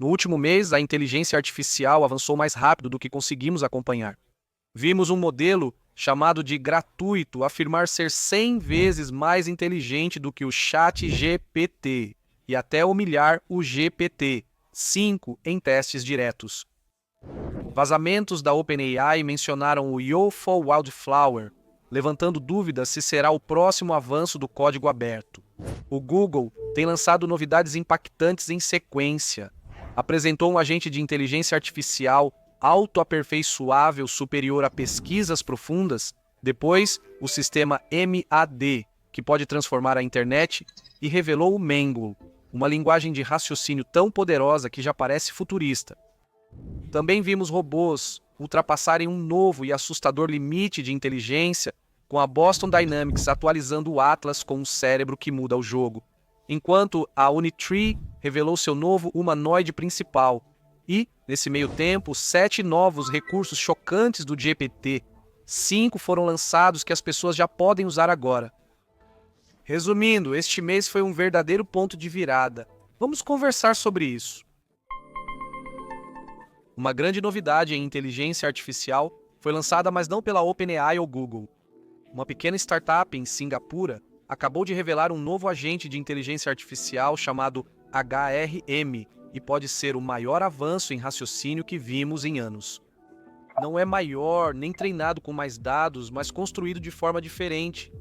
No último mês, a inteligência artificial avançou mais rápido do que conseguimos acompanhar. Vimos um modelo chamado de gratuito afirmar ser 100 vezes mais inteligente do que o ChatGPT e até humilhar o GPT-5 em testes diretos. Vazamentos da OpenAI mencionaram o Youthful Wildflower, levantando dúvidas se será o próximo avanço do código aberto. O Google tem lançado novidades impactantes em sequência. Apresentou um agente de inteligência artificial autoaperfeiçoável superior a pesquisas profundas, depois o sistema MAD, que pode transformar a internet, e revelou o Mangle, uma linguagem de raciocínio tão poderosa que já parece futurista. Também vimos robôs ultrapassarem um novo e assustador limite de inteligência, com a Boston Dynamics atualizando o Atlas com um cérebro que muda o jogo, enquanto a Unitree revelou seu novo humanoide principal. E, nesse meio tempo, 7 novos recursos chocantes do GPT-5 foram lançados que as pessoas já podem usar agora. Resumindo, este mês foi um verdadeiro ponto de virada. Vamos conversar sobre isso. Uma grande novidade em inteligência artificial foi lançada, mas não pela OpenAI ou Google. Uma pequena startup em Singapura acabou de revelar um novo agente de inteligência artificial chamado HRM e pode ser o maior avanço em raciocínio que vimos em anos. Não é maior, nem treinado com mais dados, mas construído de forma diferente.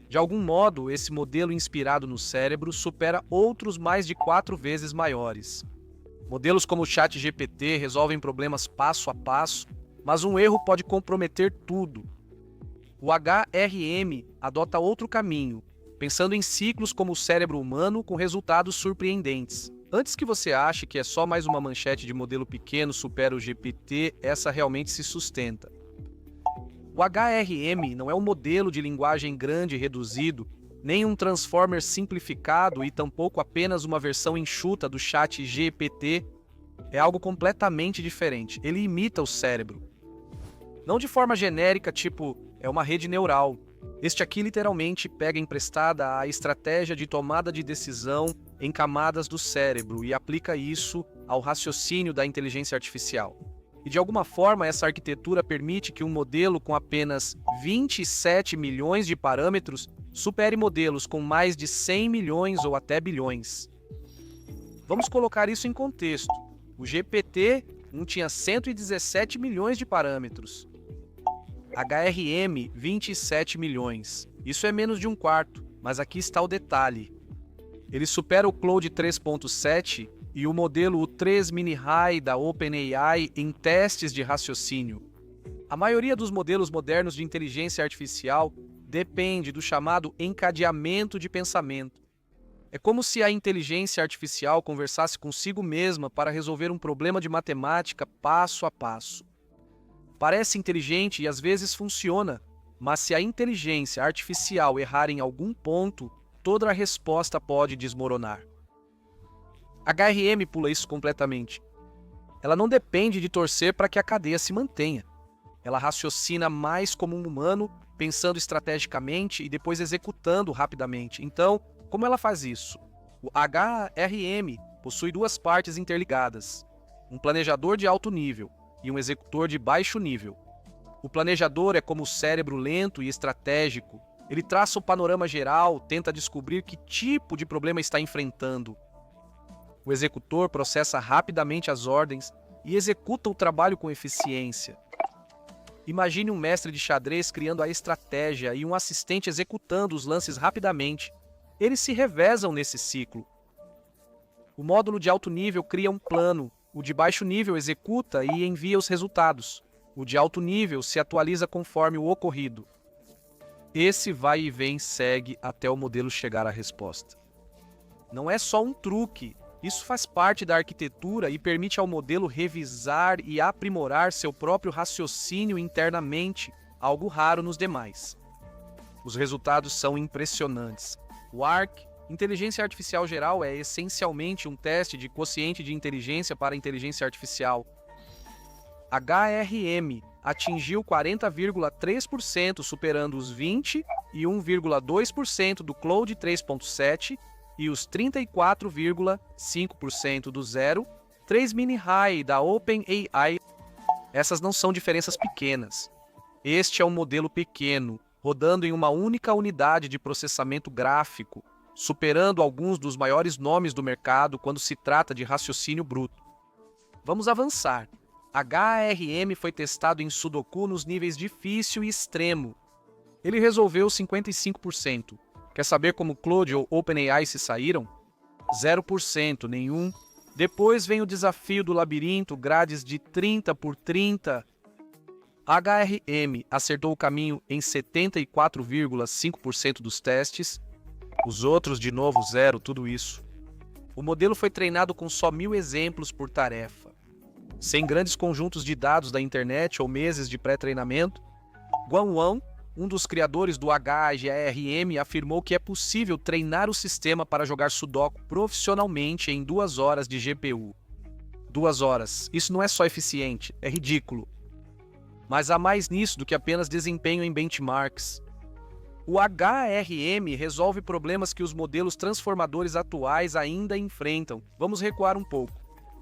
De algum modo, esse modelo inspirado no cérebro supera outros mais de 4 vezes maiores. Modelos como o ChatGPT resolvem problemas passo a passo, mas um erro pode comprometer tudo. O HRM adota outro caminho, pensando em ciclos como o cérebro humano com resultados surpreendentes. Antes que você ache que é só mais uma manchete de modelo pequeno supera o GPT, essa realmente se sustenta. O HRM não é um modelo de linguagem grande e reduzido, nem um transformer simplificado e tampouco apenas uma versão enxuta do ChatGPT. É algo completamente diferente. Ele imita o cérebro. Não de forma genérica, tipo, é uma rede neural. Este aqui literalmente pega emprestada a estratégia de tomada de decisão em camadas do cérebro e aplica isso ao raciocínio da inteligência artificial. E de alguma forma essa arquitetura permite que um modelo com apenas 27 milhões de parâmetros supere modelos com mais de 100 milhões ou até bilhões. Vamos colocar isso em contexto. O GPT-1 tinha 117 milhões de parâmetros. HRM, 27 milhões. Isso é menos de um quarto, mas aqui está o detalhe. Ele supera o Claude 3.7 e o modelo U3 Mini High da OpenAI em testes de raciocínio. A maioria dos modelos modernos de inteligência artificial depende do chamado encadeamento de pensamento. É como se a inteligência artificial conversasse consigo mesma para resolver um problema de matemática passo a passo. Parece inteligente e às vezes funciona, mas se a inteligência artificial errar em algum ponto, toda a resposta pode desmoronar. HRM pula isso completamente. Ela não depende de torcer para que a cadeia se mantenha. Ela raciocina mais como um humano, pensando estrategicamente e depois executando rapidamente. Então, como ela faz isso? O HRM possui duas partes interligadas: um planejador de alto nível e um executor de baixo nível. O planejador é como o cérebro lento e estratégico. Ele traça o panorama geral, tenta descobrir que tipo de problema está enfrentando. O executor processa rapidamente as ordens e executa o trabalho com eficiência. Imagine um mestre de xadrez criando a estratégia e um assistente executando os lances rapidamente. Eles se revezam nesse ciclo. O módulo de alto nível cria um plano, o de baixo nível executa e envia os resultados. O de alto nível se atualiza conforme o ocorrido. Esse vai e vem segue até o modelo chegar à resposta. Não é só um truque, isso faz parte da arquitetura e permite ao modelo revisar e aprimorar seu próprio raciocínio internamente, algo raro nos demais. Os resultados são impressionantes. O ARC, Inteligência Artificial Geral, é essencialmente um teste de quociente de inteligência para inteligência artificial. HRM atingiu 40,3%, superando os 20% e 1,2% do Claude 3.7 e os 34,5% do Zero 3 mini high da OpenAI. Essas não são diferenças pequenas. Este é um modelo pequeno, rodando em uma única unidade de processamento gráfico, superando alguns dos maiores nomes do mercado quando se trata de raciocínio bruto. Vamos avançar. HARM foi testado em Sudoku nos níveis difícil e extremo. Ele resolveu 55%. Quer saber como Claude ou OpenAI se saíram? 0%, nenhum. Depois vem o desafio do labirinto, grades de 30 por 30. HRM acertou o caminho em 74,5% dos testes. Os outros, de novo, zero, tudo isso. O modelo foi treinado com só 1.000 exemplos por tarefa. Sem grandes conjuntos de dados da internet ou meses de pré-treinamento, Guanwang, um dos criadores do HARM, afirmou que é possível treinar o sistema para jogar Sudoku profissionalmente em 2 horas de GPU. 2 horas. Isso não é só eficiente, é ridículo. Mas há mais nisso do que apenas desempenho em benchmarks. O HRM resolve problemas que os modelos transformadores atuais ainda enfrentam. Vamos recuar um pouco.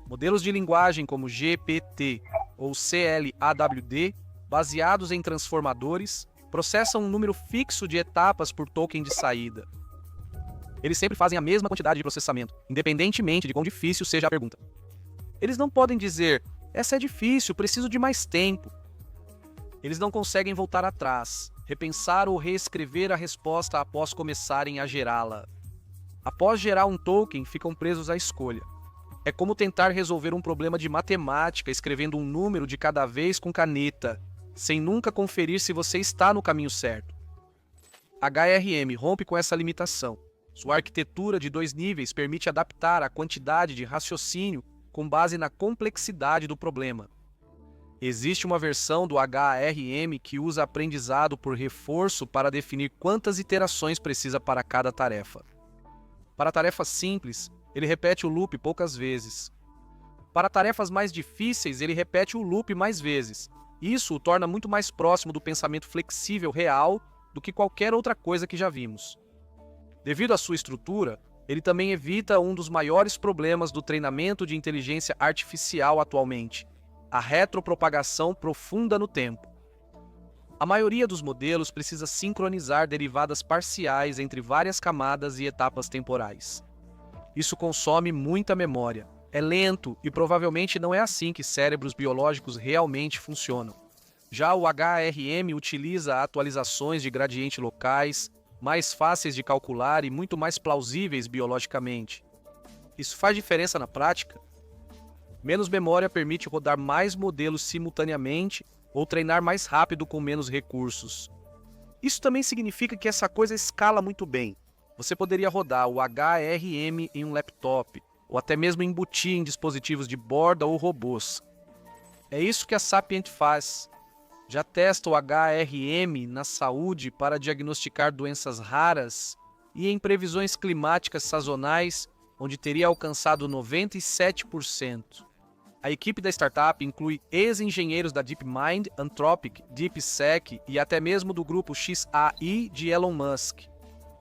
Modelos de linguagem como GPT ou CLAWD, baseados em transformadores, processam um número fixo de etapas por token de saída. Eles sempre fazem a mesma quantidade de processamento, independentemente de quão difícil seja a pergunta. Eles não podem dizer, essa é difícil, preciso de mais tempo. Eles não conseguem voltar atrás, repensar ou reescrever a resposta após começarem a gerá-la. Após gerar um token, ficam presos à escolha. É como tentar resolver um problema de matemática escrevendo um número de cada vez com caneta, sem nunca conferir se você está no caminho certo. HRM rompe com essa limitação. Sua arquitetura de 2 níveis permite adaptar a quantidade de raciocínio com base na complexidade do problema. Existe uma versão do HRM que usa aprendizado por reforço para definir quantas iterações precisa para cada tarefa. Para tarefas simples, ele repete o loop poucas vezes. Para tarefas mais difíceis, ele repete o loop mais vezes. Isso o torna muito mais próximo do pensamento flexível real do que qualquer outra coisa que já vimos. Devido à sua estrutura, ele também evita um dos maiores problemas do treinamento de inteligência artificial atualmente, a retropropagação profunda no tempo. A maioria dos modelos precisa sincronizar derivadas parciais entre várias camadas e etapas temporais. Isso consome muita memória. É lento e provavelmente não é assim que cérebros biológicos realmente funcionam. Já o HRM utiliza atualizações de gradiente locais, mais fáceis de calcular e muito mais plausíveis biologicamente. Isso faz diferença na prática? Menos memória permite rodar mais modelos simultaneamente ou treinar mais rápido com menos recursos. Isso também significa que essa coisa escala muito bem. Você poderia rodar o HRM em um laptop, ou até mesmo embutir em dispositivos de borda ou robôs. É isso que a Sapient faz. Já testa o HRM na saúde para diagnosticar doenças raras e em previsões climáticas sazonais, onde teria alcançado 97%. A equipe da startup inclui ex-engenheiros da DeepMind, Anthropic, DeepSec e até mesmo do grupo XAI de Elon Musk.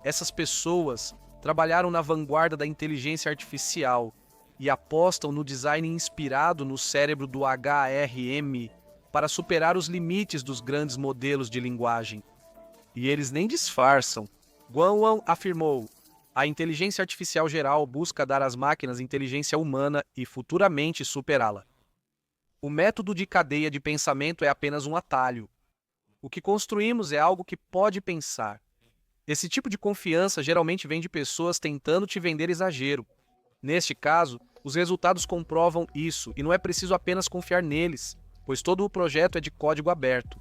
Essas pessoas trabalharam na vanguarda da inteligência artificial e apostam no design inspirado no cérebro do HRM para superar os limites dos grandes modelos de linguagem. E eles nem disfarçam. Guanwang afirmou: a inteligência artificial geral busca dar às máquinas inteligência humana e futuramente superá-la. O método de cadeia de pensamento é apenas um atalho. O que construímos é algo que pode pensar. Esse tipo de confiança geralmente vem de pessoas tentando te vender exagero. Neste caso, os resultados comprovam isso e não é preciso apenas confiar neles, pois todo o projeto é de código aberto.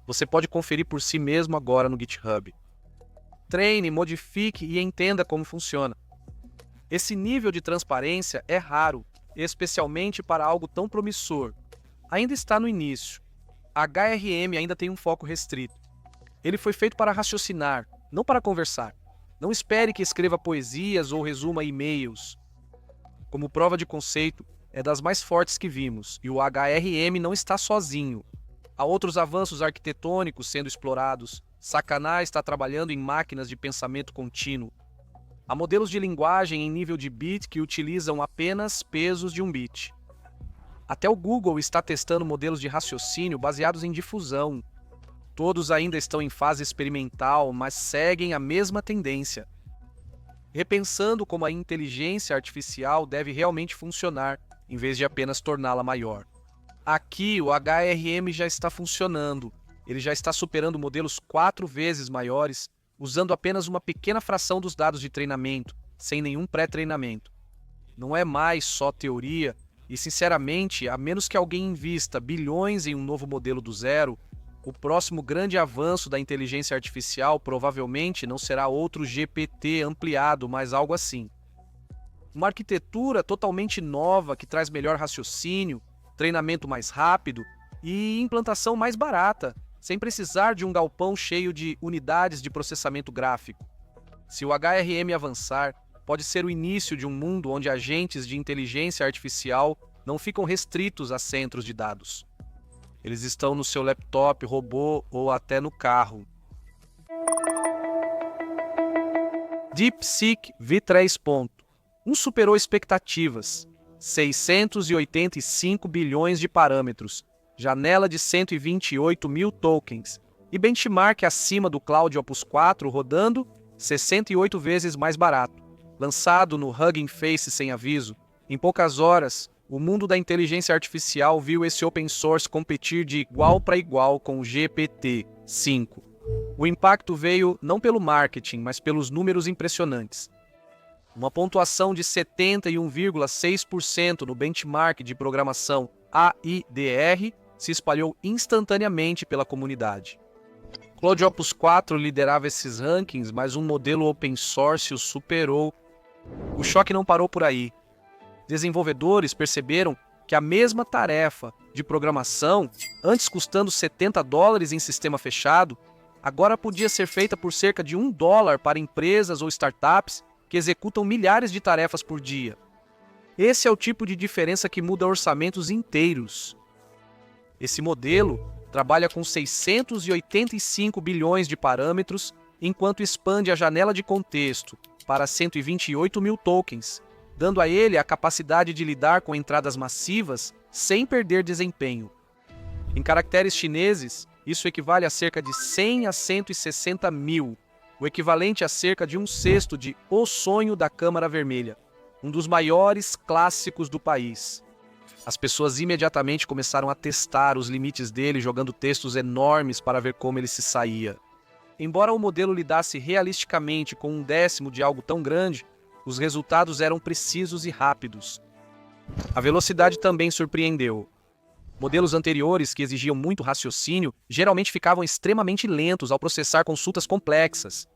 Você pode conferir por si mesmo agora no GitHub. Treine, modifique e entenda como funciona. Esse nível de transparência é raro, especialmente para algo tão promissor. Ainda está no início. A HRM ainda tem um foco restrito. Ele foi feito para raciocinar, não para conversar. Não espere que escreva poesias ou resuma e-mails. Como prova de conceito, é das mais fortes que vimos, e o HRM não está sozinho. Há outros avanços arquitetônicos sendo explorados. Sakana está trabalhando em máquinas de pensamento contínuo. Há modelos de linguagem em nível de bit que utilizam apenas pesos de um bit. Até o Google está testando modelos de raciocínio baseados em difusão. Todos ainda estão em fase experimental, mas seguem a mesma tendência. Repensando como a inteligência artificial deve realmente funcionar, em vez de apenas torná-la maior. Aqui, o HRM já está funcionando. Ele já está superando modelos 4 vezes maiores, usando apenas uma pequena fração dos dados de treinamento, sem nenhum pré-treinamento. Não é mais só teoria, e sinceramente, a menos que alguém invista bilhões em um novo modelo do zero, o próximo grande avanço da inteligência artificial provavelmente não será outro GPT ampliado, mas algo assim. Uma arquitetura totalmente nova que traz melhor raciocínio, treinamento mais rápido e implantação mais barata, sem precisar de um galpão cheio de unidades de processamento gráfico. Se o HRM avançar, pode ser o início de um mundo onde agentes de inteligência artificial não ficam restritos a centros de dados. Eles estão no seu laptop, robô ou até no carro. DeepSeek V3. Superou expectativas. 685 bilhões de parâmetros, janela de 128 mil tokens e benchmark acima do Cloud Opus 4 rodando 68 vezes mais barato. Lançado no Hugging Face sem aviso, em poucas horas, o mundo da inteligência artificial viu esse open source competir de igual para igual com o GPT-5. O impacto veio não pelo marketing, mas pelos números impressionantes. Uma pontuação de 71,6% no benchmark de programação AIDR se espalhou instantaneamente pela comunidade. Cloud Opus 4 liderava esses rankings, mas um modelo open source o superou. O choque não parou por aí. Desenvolvedores perceberam que a mesma tarefa de programação, antes custando $70 em sistema fechado, agora podia ser feita por cerca de $1 para empresas ou startups que executam milhares de tarefas por dia. Esse é o tipo de diferença que muda orçamentos inteiros. Esse modelo trabalha com 685 bilhões de parâmetros, enquanto expande a janela de contexto para 128 mil tokens, dando a ele a capacidade de lidar com entradas massivas sem perder desempenho. Em caracteres chineses, isso equivale a cerca de 100 a 160 mil, o equivalente a cerca de 1/6 de O Sonho da Câmara Vermelha, um dos maiores clássicos do país. As pessoas imediatamente começaram a testar os limites dele, jogando textos enormes para ver como ele se saía. Embora o modelo lidasse realisticamente com 1/10 de algo tão grande, os resultados eram precisos e rápidos. A velocidade também surpreendeu. Modelos anteriores que exigiam muito raciocínio geralmente ficavam extremamente lentos ao processar consultas complexas.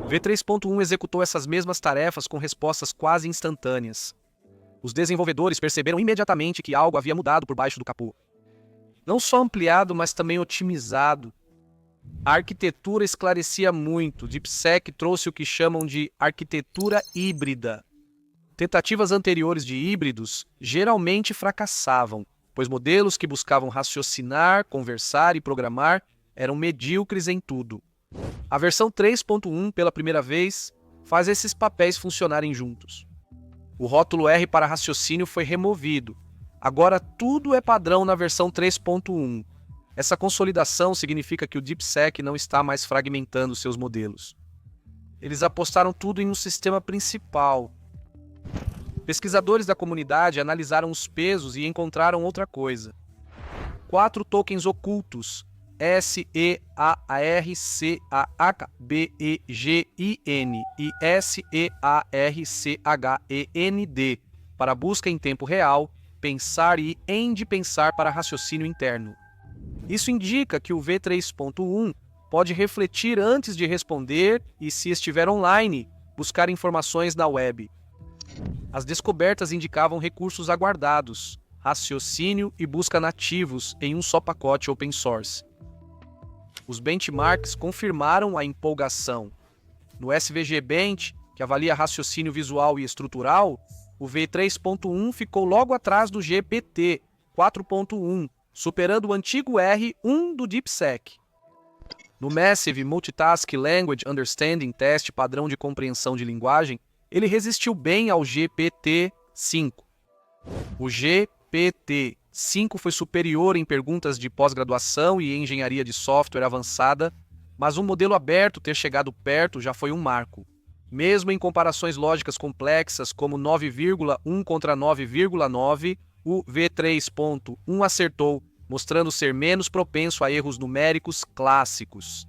V3.1 executou essas mesmas tarefas com respostas quase instantâneas. Os desenvolvedores perceberam imediatamente que algo havia mudado por baixo do capô. Não só ampliado, mas também otimizado. A arquitetura esclarecia muito. DeepSeek trouxe o que chamam de arquitetura híbrida. Tentativas anteriores de híbridos geralmente fracassavam, pois modelos que buscavam raciocinar, conversar e programar eram medíocres em tudo. A versão 3.1, pela primeira vez, faz esses papéis funcionarem juntos. O rótulo R para raciocínio foi removido. Agora tudo é padrão na versão 3.1. Essa consolidação significa que o DeepSeek não está mais fragmentando seus modelos. Eles apostaram tudo em um sistema principal. Pesquisadores da comunidade analisaram os pesos e encontraram outra coisa. 4 tokens ocultos, SEARCHBEGIN e SEARCHEND, para busca em tempo real, pensar e endepensar para raciocínio interno. Isso indica que o V3.1 pode refletir antes de responder e, se estiver online, buscar informações na web. As descobertas indicavam recursos aguardados, raciocínio e busca nativos em um só pacote open source. Os benchmarks confirmaram a empolgação. No SVG Bench, que avalia raciocínio visual e estrutural, o V3.1 ficou logo atrás do GPT 4.1, superando o antigo R1 do DeepSeek. No Massive Multitask Language Understanding Test padrão de compreensão de linguagem, ele resistiu bem ao GPT-5. O GPT-5 foi superior em perguntas de pós-graduação e engenharia de software avançada, mas um modelo aberto ter chegado perto já foi um marco. Mesmo em comparações lógicas complexas, como 9,1 contra 9,9, o V3.1 acertou, mostrando ser menos propenso a erros numéricos clássicos.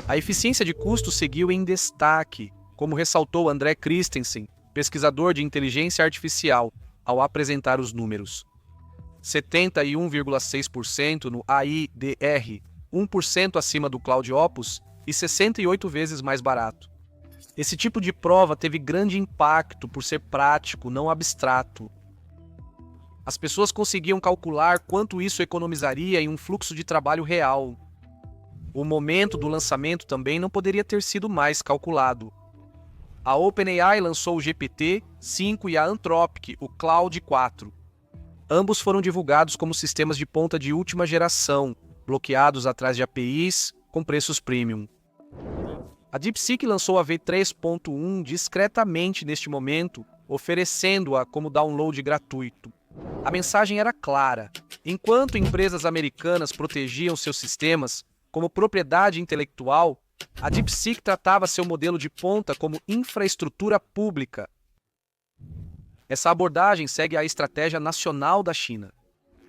A eficiência de custo seguiu em destaque, como ressaltou André Christensen, pesquisador de inteligência artificial, ao apresentar os números. 71,6% no AIDR, 1% acima do Cloud Opus e 68 vezes mais barato. Esse tipo de prova teve grande impacto por ser prático, não abstrato. As pessoas conseguiam calcular quanto isso economizaria em um fluxo de trabalho real. O momento do lançamento também não poderia ter sido mais calculado. A OpenAI lançou o GPT-5 e a Anthropic, o Claude 4. Ambos foram divulgados como sistemas de ponta de última geração, bloqueados atrás de APIs com preços premium. A DeepSeek lançou a V3.1 discretamente neste momento, oferecendo-a como download gratuito. A mensagem era clara. Enquanto empresas americanas protegiam seus sistemas como propriedade intelectual, a DeepSeek tratava seu modelo de ponta como infraestrutura pública. Essa abordagem segue a estratégia nacional da China.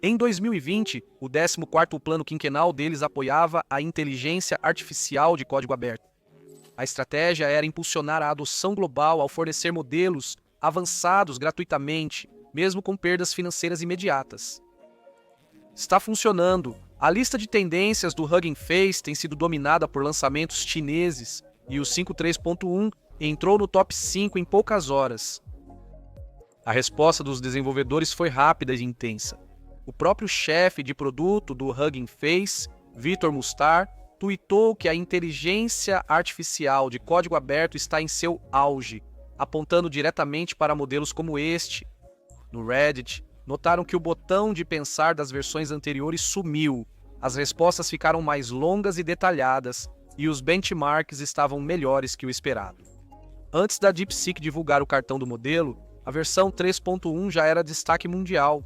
Em 2020, o 14º plano quinquenal deles apoiava a inteligência artificial de código aberto. A estratégia era impulsionar a adoção global ao fornecer modelos avançados gratuitamente, mesmo com perdas financeiras imediatas. Está funcionando. A lista de tendências do Hugging Face tem sido dominada por lançamentos chineses e o 5.3.1 entrou no top 5 em poucas horas. A resposta dos desenvolvedores foi rápida e intensa. O próprio chefe de produto do Hugging Face, Vitor Mustar, tuitou que a inteligência artificial de código aberto está em seu auge, apontando diretamente para modelos como este. No Reddit, notaram que o botão de pensar das versões anteriores sumiu, as respostas ficaram mais longas e detalhadas, e os benchmarks estavam melhores que o esperado. Antes da DeepSeek divulgar o cartão do modelo, a versão 3.1 já era destaque mundial.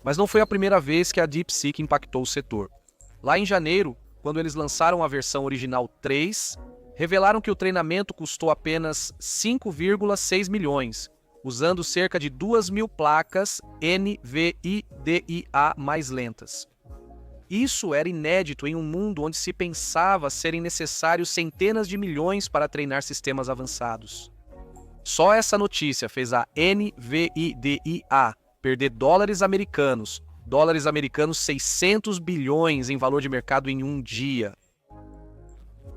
Mas não foi a primeira vez que a DeepSeek impactou o setor. Lá em janeiro, quando eles lançaram a versão original 3, revelaram que o treinamento custou apenas 5,6 milhões, usando cerca de 2.000 placas NVIDIA mais lentas. Isso era inédito em um mundo onde se pensava serem necessários centenas de milhões para treinar sistemas avançados. Só essa notícia fez a NVIDIA perder dólares americanos 600 bilhões em valor de mercado em um dia.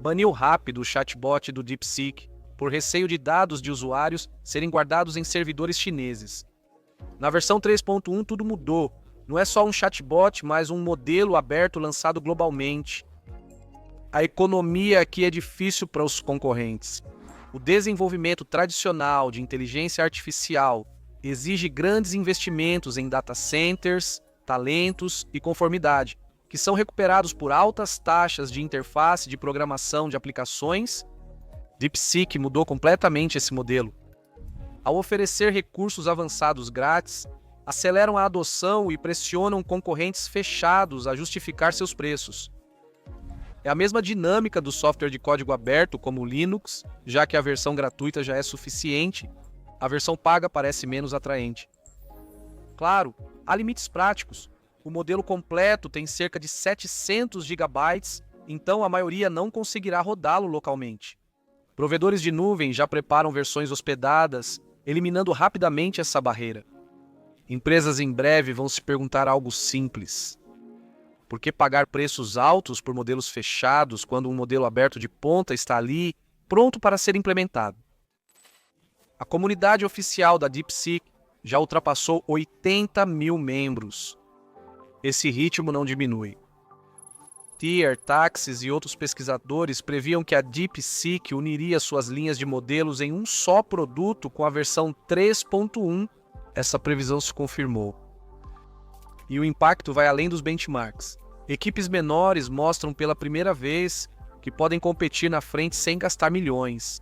Baniu rápido o chatbot do DeepSeek, por receio de dados de usuários serem guardados em servidores chineses. Na versão 3.1 tudo mudou. Não é só um chatbot, mas um modelo aberto lançado globalmente. A economia aqui é difícil para os concorrentes. O desenvolvimento tradicional de inteligência artificial exige grandes investimentos em data centers, talentos e conformidade, que são recuperados por altas taxas de interface de programação de aplicações. DeepSeek mudou completamente esse modelo. Ao oferecer recursos avançados grátis, aceleram a adoção e pressionam concorrentes fechados a justificar seus preços. É a mesma dinâmica do software de código aberto, como o Linux, já que a versão gratuita já é suficiente, a versão paga parece menos atraente. Claro, há limites práticos. O modelo completo tem cerca de 700 GB, então a maioria não conseguirá rodá-lo localmente. Provedores de nuvem já preparam versões hospedadas, eliminando rapidamente essa barreira. Empresas em breve vão se perguntar algo simples. Por que pagar preços altos por modelos fechados quando um modelo aberto de ponta está ali, pronto para ser implementado? A comunidade oficial da DeepSeek já ultrapassou 80 mil membros. Esse ritmo não diminui. Tier, Taxis e outros pesquisadores previam que a DeepSeek uniria suas linhas de modelos em um só produto com a versão 3.1. Essa previsão se confirmou. E o impacto vai além dos benchmarks. Equipes menores mostram pela primeira vez que podem competir na frente sem gastar milhões.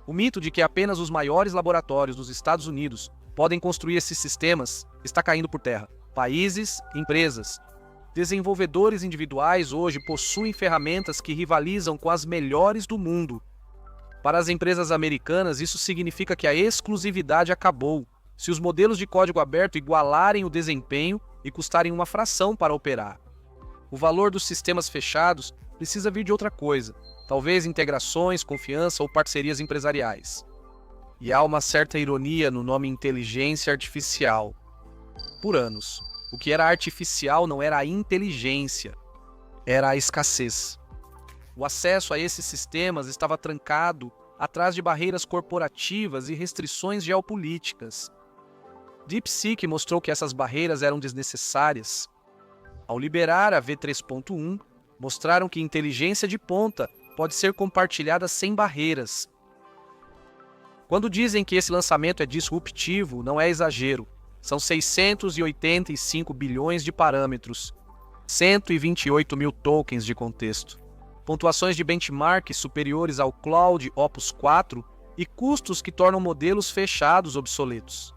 O mito de que apenas os maiores laboratórios dos Estados Unidos podem construir esses sistemas está caindo por terra. Países, empresas, desenvolvedores individuais hoje possuem ferramentas que rivalizam com as melhores do mundo. Para as empresas americanas, isso significa que a exclusividade acabou. Se os modelos de código aberto igualarem o desempenho e custarem uma fração para operar. O valor dos sistemas fechados precisa vir de outra coisa, talvez integrações, confiança ou parcerias empresariais. E há uma certa ironia no nome inteligência artificial. Por anos, o que era artificial não era a inteligência, era a escassez. O acesso a esses sistemas estava trancado atrás de barreiras corporativas e restrições geopolíticas. DeepSeek mostrou que essas barreiras eram desnecessárias. Ao liberar a V3.1, mostraram que inteligência de ponta pode ser compartilhada sem barreiras. Quando dizem que esse lançamento é disruptivo, não é exagero. São 685 bilhões de parâmetros, 128 mil tokens de contexto, pontuações de benchmark superiores ao Cloud Opus 4 e custos que tornam modelos fechados obsoletos.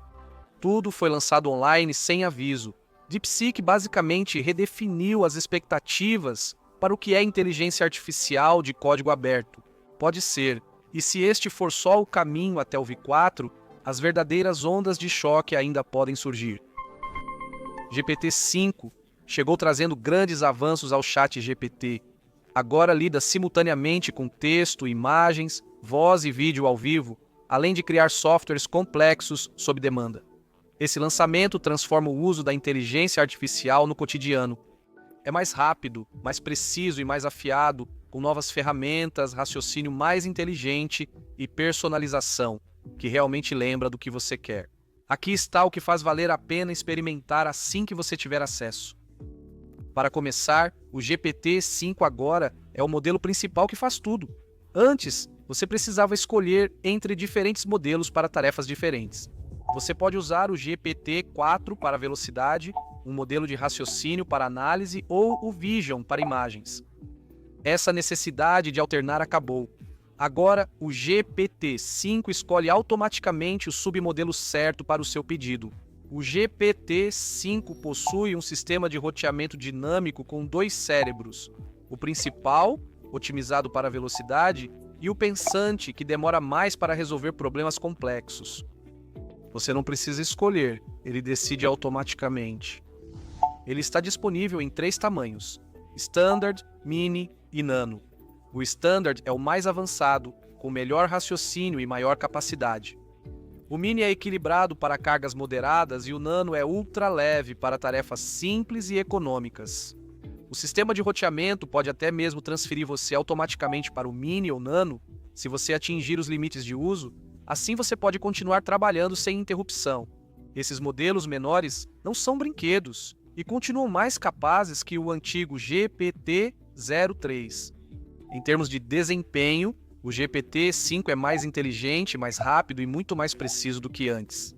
Tudo foi lançado online sem aviso. DeepSeek basicamente redefiniu as expectativas para o que é inteligência artificial de código aberto. Pode ser, e se este for só o caminho até o V4, as verdadeiras ondas de choque ainda podem surgir. GPT-5 chegou trazendo grandes avanços ao chat GPT. Agora lida simultaneamente com texto, imagens, voz e vídeo ao vivo, além de criar softwares complexos sob demanda. Esse lançamento transforma o uso da inteligência artificial no cotidiano. É mais rápido, mais preciso e mais afiado, com novas ferramentas, raciocínio mais inteligente e personalização, que realmente lembra do que você quer. Aqui está o que faz valer a pena experimentar assim que você tiver acesso. Para começar, o GPT-5 agora é o modelo principal que faz tudo. Antes, você precisava escolher entre diferentes modelos para tarefas diferentes. Você pode usar o GPT-4 para velocidade, um modelo de raciocínio para análise ou o Vision para imagens. Essa necessidade de alternar acabou. Agora, o GPT-5 escolhe automaticamente o submodelo certo para o seu pedido. O GPT-5 possui um sistema de roteamento dinâmico com 2 cérebros. O principal, otimizado para velocidade, e o pensante, que demora mais para resolver problemas complexos. Você não precisa escolher, ele decide automaticamente. Ele está disponível em 3 tamanhos: Standard, Mini e Nano. O Standard é o mais avançado, com melhor raciocínio e maior capacidade. O Mini é equilibrado para cargas moderadas e o Nano é ultra leve para tarefas simples e econômicas. O sistema de roteamento pode até mesmo transferir você automaticamente para o Mini ou Nano, se você atingir os limites de uso. Assim você pode continuar trabalhando sem interrupção. Esses modelos menores não são brinquedos e continuam mais capazes que o antigo GPT-03. Em termos de desempenho, o GPT-5 é mais inteligente, mais rápido e muito mais preciso do que antes.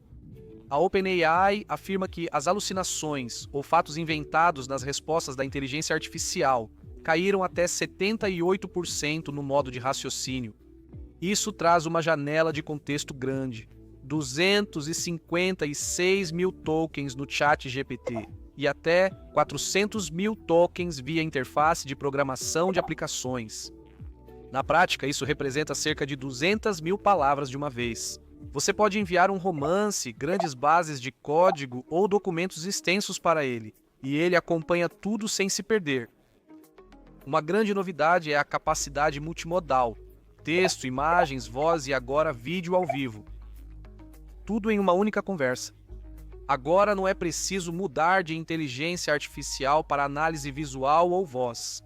A OpenAI afirma que as alucinações ou fatos inventados nas respostas da inteligência artificial caíram até 78% no modo de raciocínio. Isso traz uma janela de contexto grande, 256 mil tokens no chat GPT e até 400 mil tokens via interface de programação de aplicações. Na prática, isso representa cerca de 200 mil palavras de uma vez. Você pode enviar um romance, grandes bases de código ou documentos extensos para ele, e ele acompanha tudo sem se perder. Uma grande novidade é a capacidade multimodal: texto, imagens, voz e agora vídeo ao vivo. Tudo em uma única conversa. Agora não é preciso mudar de inteligência artificial para análise visual ou voz.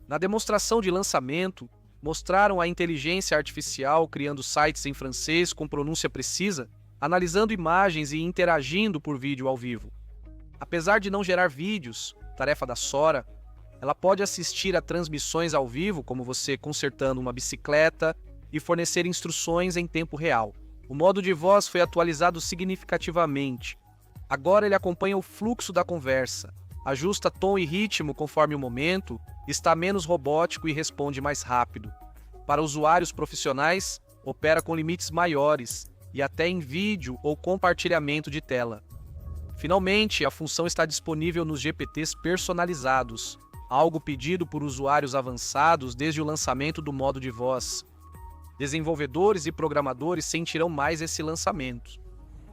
Na demonstração de lançamento, mostraram a inteligência artificial criando sites em francês com pronúncia precisa, analisando imagens e interagindo por vídeo ao vivo. Apesar de não gerar vídeos, tarefa da Sora, ela pode assistir a transmissões ao vivo, como você consertando uma bicicleta, e fornecer instruções em tempo real. O modo de voz foi atualizado significativamente. Agora ele acompanha o fluxo da conversa. ajusta tom e ritmo conforme o momento, está menos robótico e responde mais rápido. Para usuários profissionais, opera com limites maiores e até em vídeo ou compartilhamento de tela. Finalmente, a função está disponível nos GPTs personalizados, algo pedido por usuários avançados desde o lançamento do modo de voz. Desenvolvedores e programadores sentirão mais esse lançamento.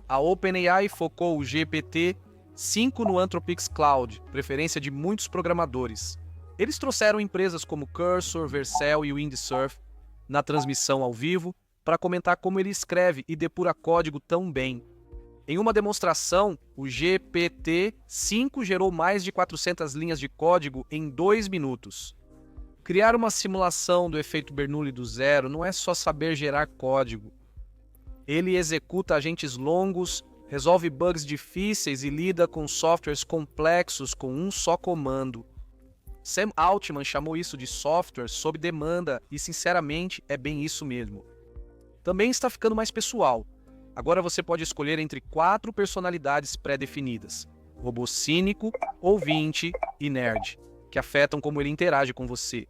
A OpenAI focou o GPT-5 no Anthropix Cloud, preferência de muitos programadores. Eles trouxeram empresas como Cursor, Vercel e Windsurf na transmissão ao vivo para comentar como ele escreve e depura código tão bem. Em uma demonstração, o GPT-5 gerou mais de 400 linhas de código em 2 minutos. Criar uma simulação do efeito Bernoulli do zero não é só saber gerar código. Ele executa agentes longos, resolve bugs difíceis e lida com softwares complexos com um só comando. Sam Altman chamou isso de software sob demanda e, sinceramente, é bem isso mesmo. Também está ficando mais pessoal. Agora você pode escolher entre 4 personalidades pré-definidas: robô cínico, ouvinte e nerd, que afetam como ele interage com você.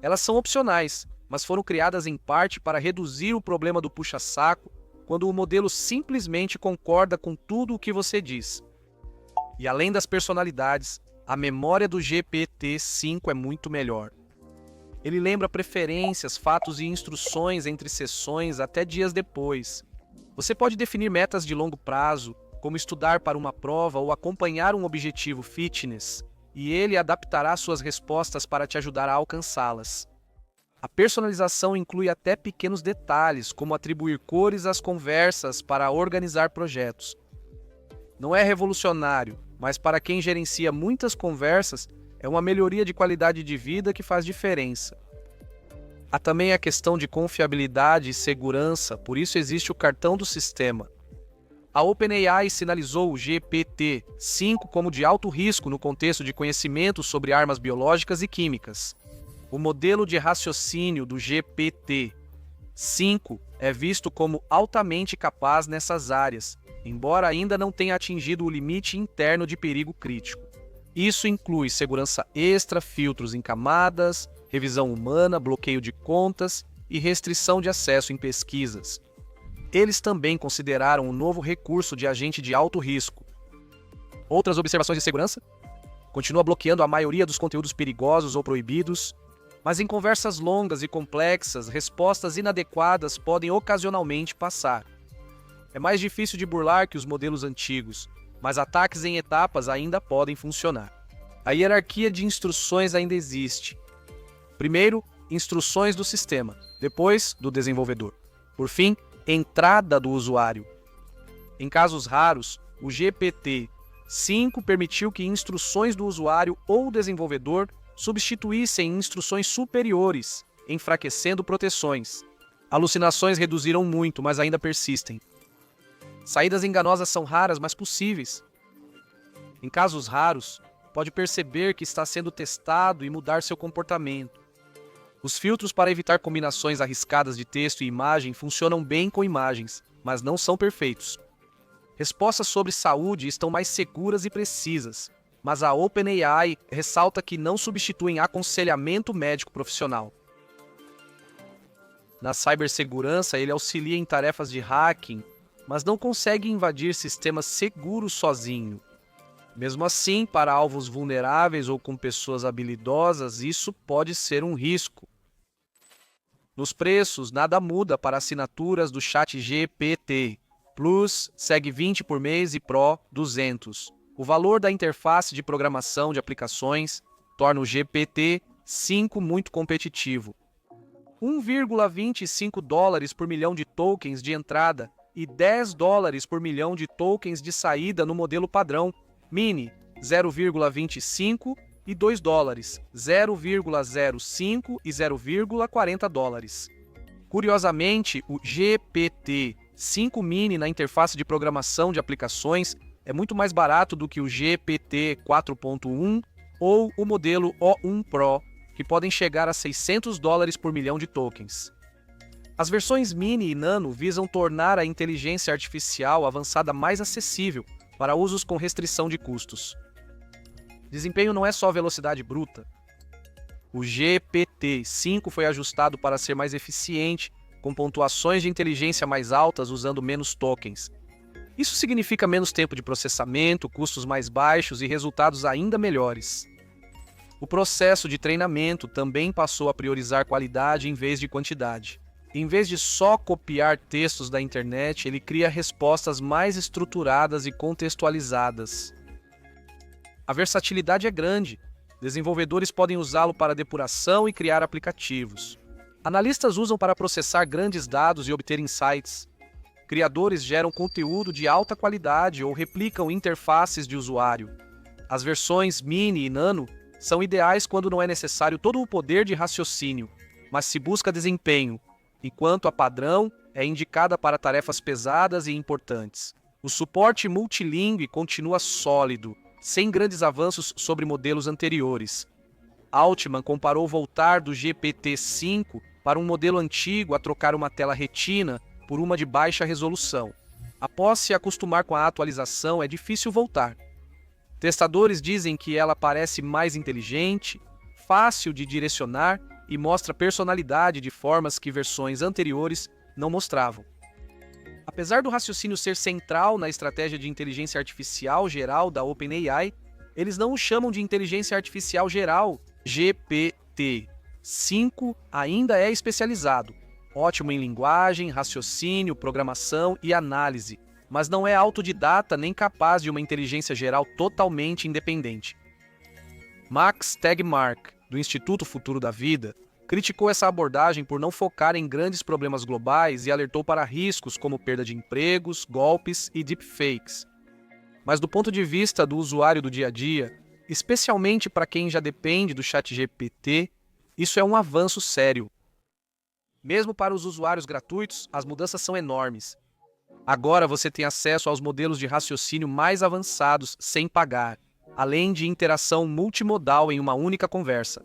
Elas são opcionais, mas foram criadas em parte para reduzir o problema do puxa-saco quando o modelo simplesmente concorda com tudo o que você diz. E além das personalidades, a memória do GPT-5 é muito melhor. Ele lembra preferências, fatos e instruções entre sessões até dias depois. Você pode definir metas de longo prazo, como estudar para uma prova ou acompanhar um objetivo fitness, e ele adaptará suas respostas para te ajudar a alcançá-las. A personalização inclui até pequenos detalhes, como atribuir cores às conversas para organizar projetos. Não é revolucionário, mas para quem gerencia muitas conversas, é uma melhoria de qualidade de vida que faz diferença. Há também a questão de confiabilidade e segurança, por isso existe o cartão do sistema. A OpenAI sinalizou o GPT-5 como de alto risco no contexto de conhecimento sobre armas biológicas e químicas. O modelo de raciocínio do GPT-5 é visto como altamente capaz nessas áreas, embora ainda não tenha atingido o limite interno de perigo crítico. Isso inclui segurança extra, filtros em camadas, revisão humana, bloqueio de contas e restrição de acesso em pesquisas. Eles também consideraram um novo recurso de agente de alto risco. Outras observações de segurança? Continua bloqueando a maioria dos conteúdos perigosos ou proibidos, mas em conversas longas e complexas, respostas inadequadas podem ocasionalmente passar. É mais difícil de burlar que os modelos antigos, mas ataques em etapas ainda podem funcionar. A hierarquia de instruções ainda existe. Primeiro, instruções do sistema, depois, do desenvolvedor. Por fim, entrada do usuário. Em casos raros, o GPT-5 permitiu que instruções do usuário ou desenvolvedor substituíssem instruções superiores, enfraquecendo proteções. Alucinações reduziram muito, mas ainda persistem. Saídas enganosas são raras, mas possíveis. Em casos raros, pode perceber que está sendo testado e mudar seu comportamento. Os filtros para evitar combinações arriscadas de texto e imagem funcionam bem com imagens, mas não são perfeitos. Respostas sobre saúde estão mais seguras e precisas, mas a OpenAI ressalta que não substituem aconselhamento médico profissional. Na cibersegurança, ele auxilia em tarefas de hacking, mas não consegue invadir sistemas seguros sozinho. Mesmo assim, para alvos vulneráveis ou com pessoas habilidosas, isso pode ser um risco. Nos preços, nada muda para assinaturas do ChatGPT. Plus segue 20 por mês e Pro 200. O valor da interface de programação de aplicações torna o GPT-5 muito competitivo. $1,25 por milhão de tokens de entrada e $10 por milhão de tokens de saída no modelo padrão Mini, 0,25 e $2, 0,05 e $0,40. Curiosamente, o GPT-5 Mini na interface de programação de aplicações é muito mais barato do que o GPT 4.1 ou o modelo O1 Pro, que podem chegar a $600 por milhão de tokens. As versões Mini e Nano visam tornar a inteligência artificial avançada mais acessível para usos com restrição de custos. Desempenho não é só velocidade bruta. O GPT-5 foi ajustado para ser mais eficiente, com pontuações de inteligência mais altas usando menos tokens. Isso significa menos tempo de processamento, custos mais baixos e resultados ainda melhores. O processo de treinamento também passou a priorizar qualidade em vez de quantidade. Em vez de só copiar textos da internet, ele cria respostas mais estruturadas e contextualizadas. A versatilidade é grande. Desenvolvedores podem usá-lo para depuração e criar aplicativos. Analistas usam para processar grandes dados e obter insights. Criadores geram conteúdo de alta qualidade ou replicam interfaces de usuário. As versões Mini e Nano são ideais quando não é necessário todo o poder de raciocínio, mas se busca desempenho, enquanto a padrão é indicada para tarefas pesadas e importantes. O suporte multilingüe continua sólido, sem grandes avanços sobre modelos anteriores. Altman comparou voltar do GPT-5 para um modelo antigo a trocar uma tela retina por uma de baixa resolução. Após se acostumar com a atualização, é difícil voltar. Testadores dizem que ela parece mais inteligente, fácil de direcionar e mostra personalidade de formas que versões anteriores não mostravam. Apesar do raciocínio ser central na estratégia de inteligência artificial geral da OpenAI, eles não o chamam de inteligência artificial geral. GPT-5 ainda é especializado, ótimo em linguagem, raciocínio, programação e análise, mas não é autodidata nem capaz de uma inteligência geral totalmente independente. Max Tegmark, do Instituto Futuro da Vida, criticou essa abordagem por não focar em grandes problemas globais e alertou para riscos como perda de empregos, golpes e deepfakes. Mas do ponto de vista do usuário do dia a dia, especialmente para quem já depende do ChatGPT, isso é um avanço sério. Mesmo para os usuários gratuitos, as mudanças são enormes. Agora você tem acesso aos modelos de raciocínio mais avançados sem pagar, além de interação multimodal em uma única conversa.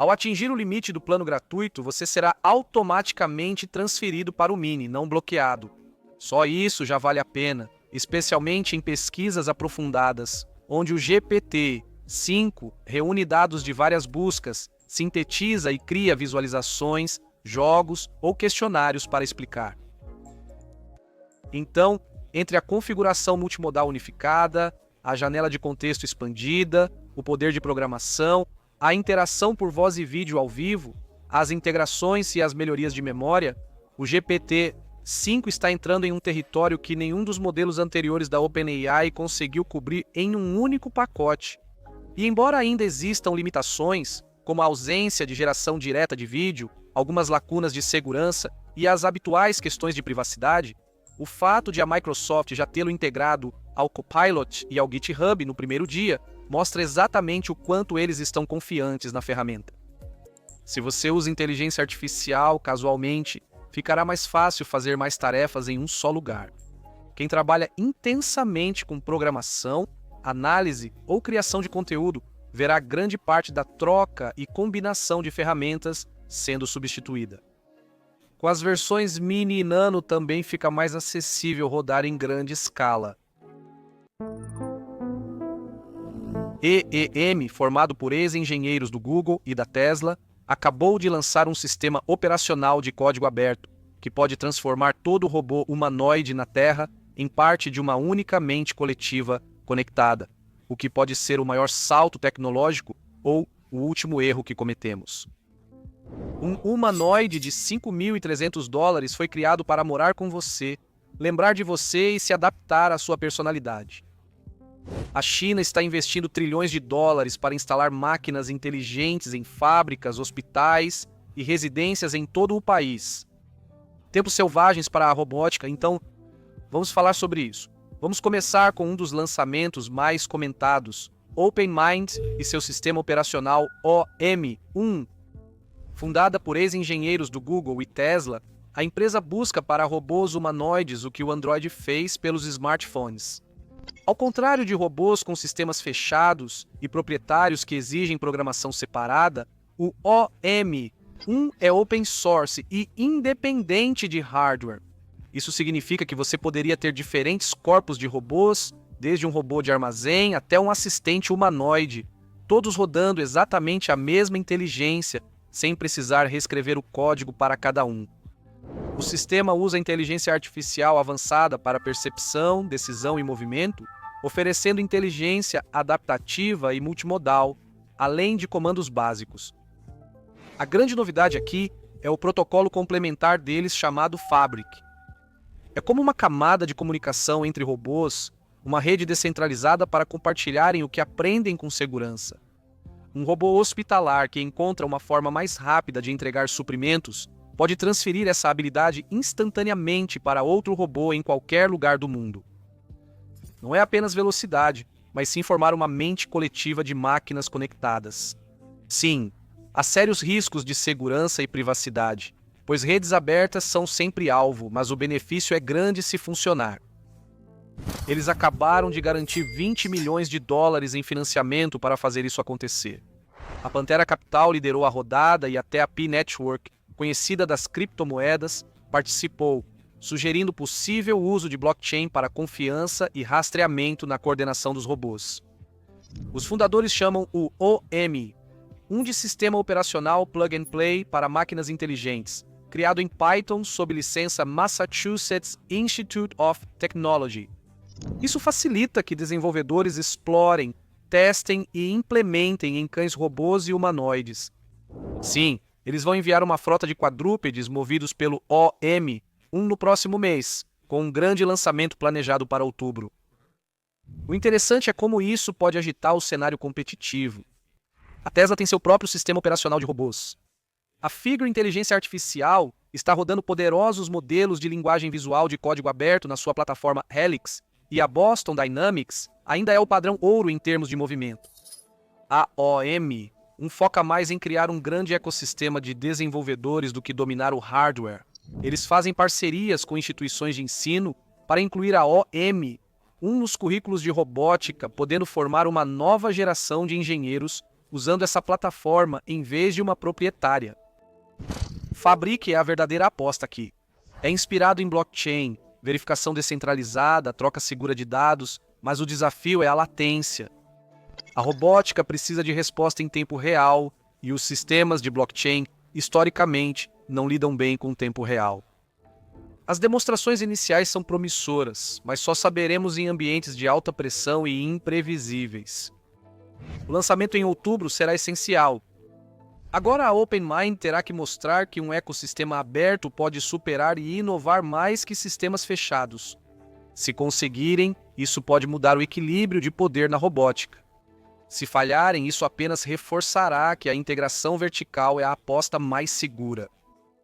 Ao atingir o limite do plano gratuito, você será automaticamente transferido para o Mini, não bloqueado. Só isso já vale a pena, especialmente em pesquisas aprofundadas, onde o GPT-5 reúne dados de várias buscas, sintetiza e cria visualizações, jogos ou questionários para explicar. Então, entre a configuração multimodal unificada, a janela de contexto expandida, o poder de programação, a interação por voz e vídeo ao vivo, as integrações e as melhorias de memória, o GPT-5 está entrando em um território que nenhum dos modelos anteriores da OpenAI conseguiu cobrir em um único pacote. E embora ainda existam limitações, como a ausência de geração direta de vídeo, algumas lacunas de segurança e as habituais questões de privacidade, o fato de a Microsoft já tê-lo integrado ao Copilot e ao GitHub no primeiro dia mostra exatamente o quanto eles estão confiantes na ferramenta. Se você usa inteligência artificial casualmente, ficará mais fácil fazer mais tarefas em um só lugar. Quem trabalha intensamente com programação, análise ou criação de conteúdo verá grande parte da troca e combinação de ferramentas sendo substituída. Com as versões Mini e Nano também fica mais acessível rodar em grande escala. EEM, formado por ex-engenheiros do Google e da Tesla, acabou de lançar um sistema operacional de código aberto, que pode transformar todo robô humanoide na Terra em parte de uma única mente coletiva conectada, o que pode ser o maior salto tecnológico ou o último erro que cometemos. Um humanoide de $5.300 foi criado para morar com você, lembrar de você e se adaptar à sua personalidade. A China está investindo trilhões de dólares para instalar máquinas inteligentes em fábricas, hospitais e residências em todo o país. Tempos selvagens para a robótica, então vamos falar sobre isso. Vamos começar com um dos lançamentos mais comentados, OpenMind e seu sistema operacional OM1. Fundada por ex-engenheiros do Google e Tesla, a empresa busca para robôs humanoides o que o Android fez pelos smartphones. Ao contrário de robôs com sistemas fechados e proprietários que exigem programação separada, o OM1 é open source e independente de hardware. Isso significa que você poderia ter diferentes corpos de robôs, desde um robô de armazém até um assistente humanoide, todos rodando exatamente a mesma inteligência, sem precisar reescrever o código para cada um. O sistema usa inteligência artificial avançada para percepção, decisão e movimento, oferecendo inteligência adaptativa e multimodal, além de comandos básicos. A grande novidade aqui é o protocolo complementar deles chamado Fabric. É como uma camada de comunicação entre robôs, uma rede descentralizada para compartilharem o que aprendem com segurança. Um robô hospitalar que encontra uma forma mais rápida de entregar suprimentos pode transferir essa habilidade instantaneamente para outro robô em qualquer lugar do mundo. Não é apenas velocidade, mas sim formar uma mente coletiva de máquinas conectadas. Sim, há sérios riscos de segurança e privacidade, pois redes abertas são sempre alvo, mas o benefício é grande se funcionar. Eles acabaram de garantir 20 milhões de dólares em financiamento para fazer isso acontecer. A Pantera Capital liderou a rodada e até a Pi Network, conhecida das criptomoedas, participou, sugerindo possível uso de blockchain para confiança e rastreamento na coordenação dos robôs. Os fundadores chamam o OM, de Sistema Operacional Plug and Play para máquinas inteligentes, criado em Python sob licença Massachusetts Institute of Technology. Isso facilita que desenvolvedores explorem, testem e implementem em cães robôs e humanoides. Sim, eles vão enviar uma frota de quadrúpedes movidos pelo OM, no próximo mês, com um grande lançamento planejado para outubro. O interessante é como isso pode agitar o cenário competitivo. A Tesla tem seu próprio sistema operacional de robôs. A Figure Inteligência Artificial está rodando poderosos modelos de linguagem visual de código aberto na sua plataforma Helix, e a Boston Dynamics ainda é o padrão ouro em termos de movimento. A OM foca mais em criar um grande ecossistema de desenvolvedores do que dominar o hardware. Eles fazem parcerias com instituições de ensino para incluir a OM nos currículos de robótica, podendo formar uma nova geração de engenheiros usando essa plataforma em vez de uma proprietária. Fabric é a verdadeira aposta aqui. É inspirado em blockchain, verificação descentralizada, troca segura de dados, mas o desafio é a latência. A robótica precisa de resposta em tempo real e os sistemas de blockchain, historicamente, não lidam bem com o tempo real. As demonstrações iniciais são promissoras, mas só saberemos em ambientes de alta pressão e imprevisíveis. O lançamento em outubro será essencial. Agora a OpenMind terá que mostrar que um ecossistema aberto pode superar e inovar mais que sistemas fechados. Se conseguirem, isso pode mudar o equilíbrio de poder na robótica. Se falharem, isso apenas reforçará que a integração vertical é a aposta mais segura.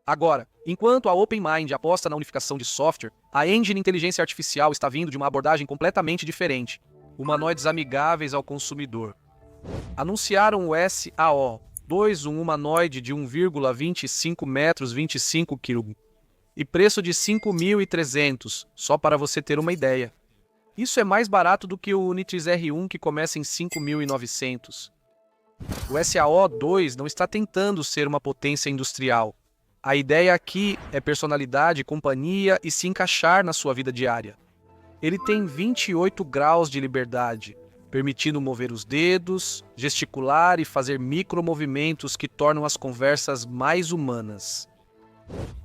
Agora, enquanto a OpenMind aposta na unificação de software, a Engine Inteligência Artificial está vindo de uma abordagem completamente diferente. Humanoides amigáveis ao consumidor. Anunciaram o SAO-2, um humanoide de 1,25 metros, 25 kg, e preço de 5.300, só para você ter uma ideia. Isso é mais barato do que o Unitrix R1, que começa em 5.900. O SAO-2 não está tentando ser uma potência industrial. A ideia aqui é personalidade, companhia e se encaixar na sua vida diária. Ele tem 28 graus de liberdade, permitindo mover os dedos, gesticular e fazer micromovimentos que tornam as conversas mais humanas.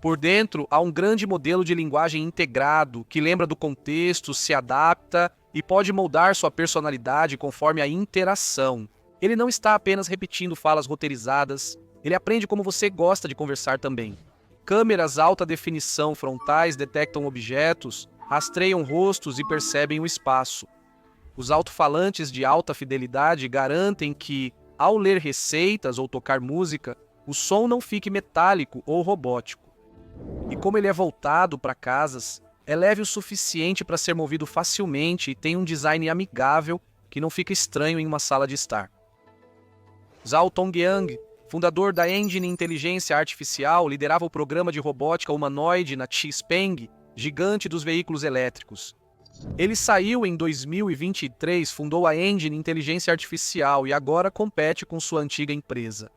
Por dentro, há um grande modelo de linguagem integrado que lembra do contexto, se adapta e pode moldar sua personalidade conforme a interação. Ele não está apenas repetindo falas roteirizadas, ele aprende como você gosta de conversar também. Câmeras alta definição frontais detectam objetos, rastreiam rostos e percebem o espaço. Os alto-falantes de alta fidelidade garantem que, ao ler receitas ou tocar música, o som não fique metálico ou robótico. E como ele é voltado para casas, é leve o suficiente para ser movido facilmente e tem um design amigável que não fica estranho em uma sala de estar. Zhao Tongyang, fundador da Engine Inteligência Artificial, liderava o programa de robótica humanoide na Xpeng, gigante dos veículos elétricos. Ele saiu em 2023, fundou a Engine Inteligência Artificial e agora compete com sua antiga empresa.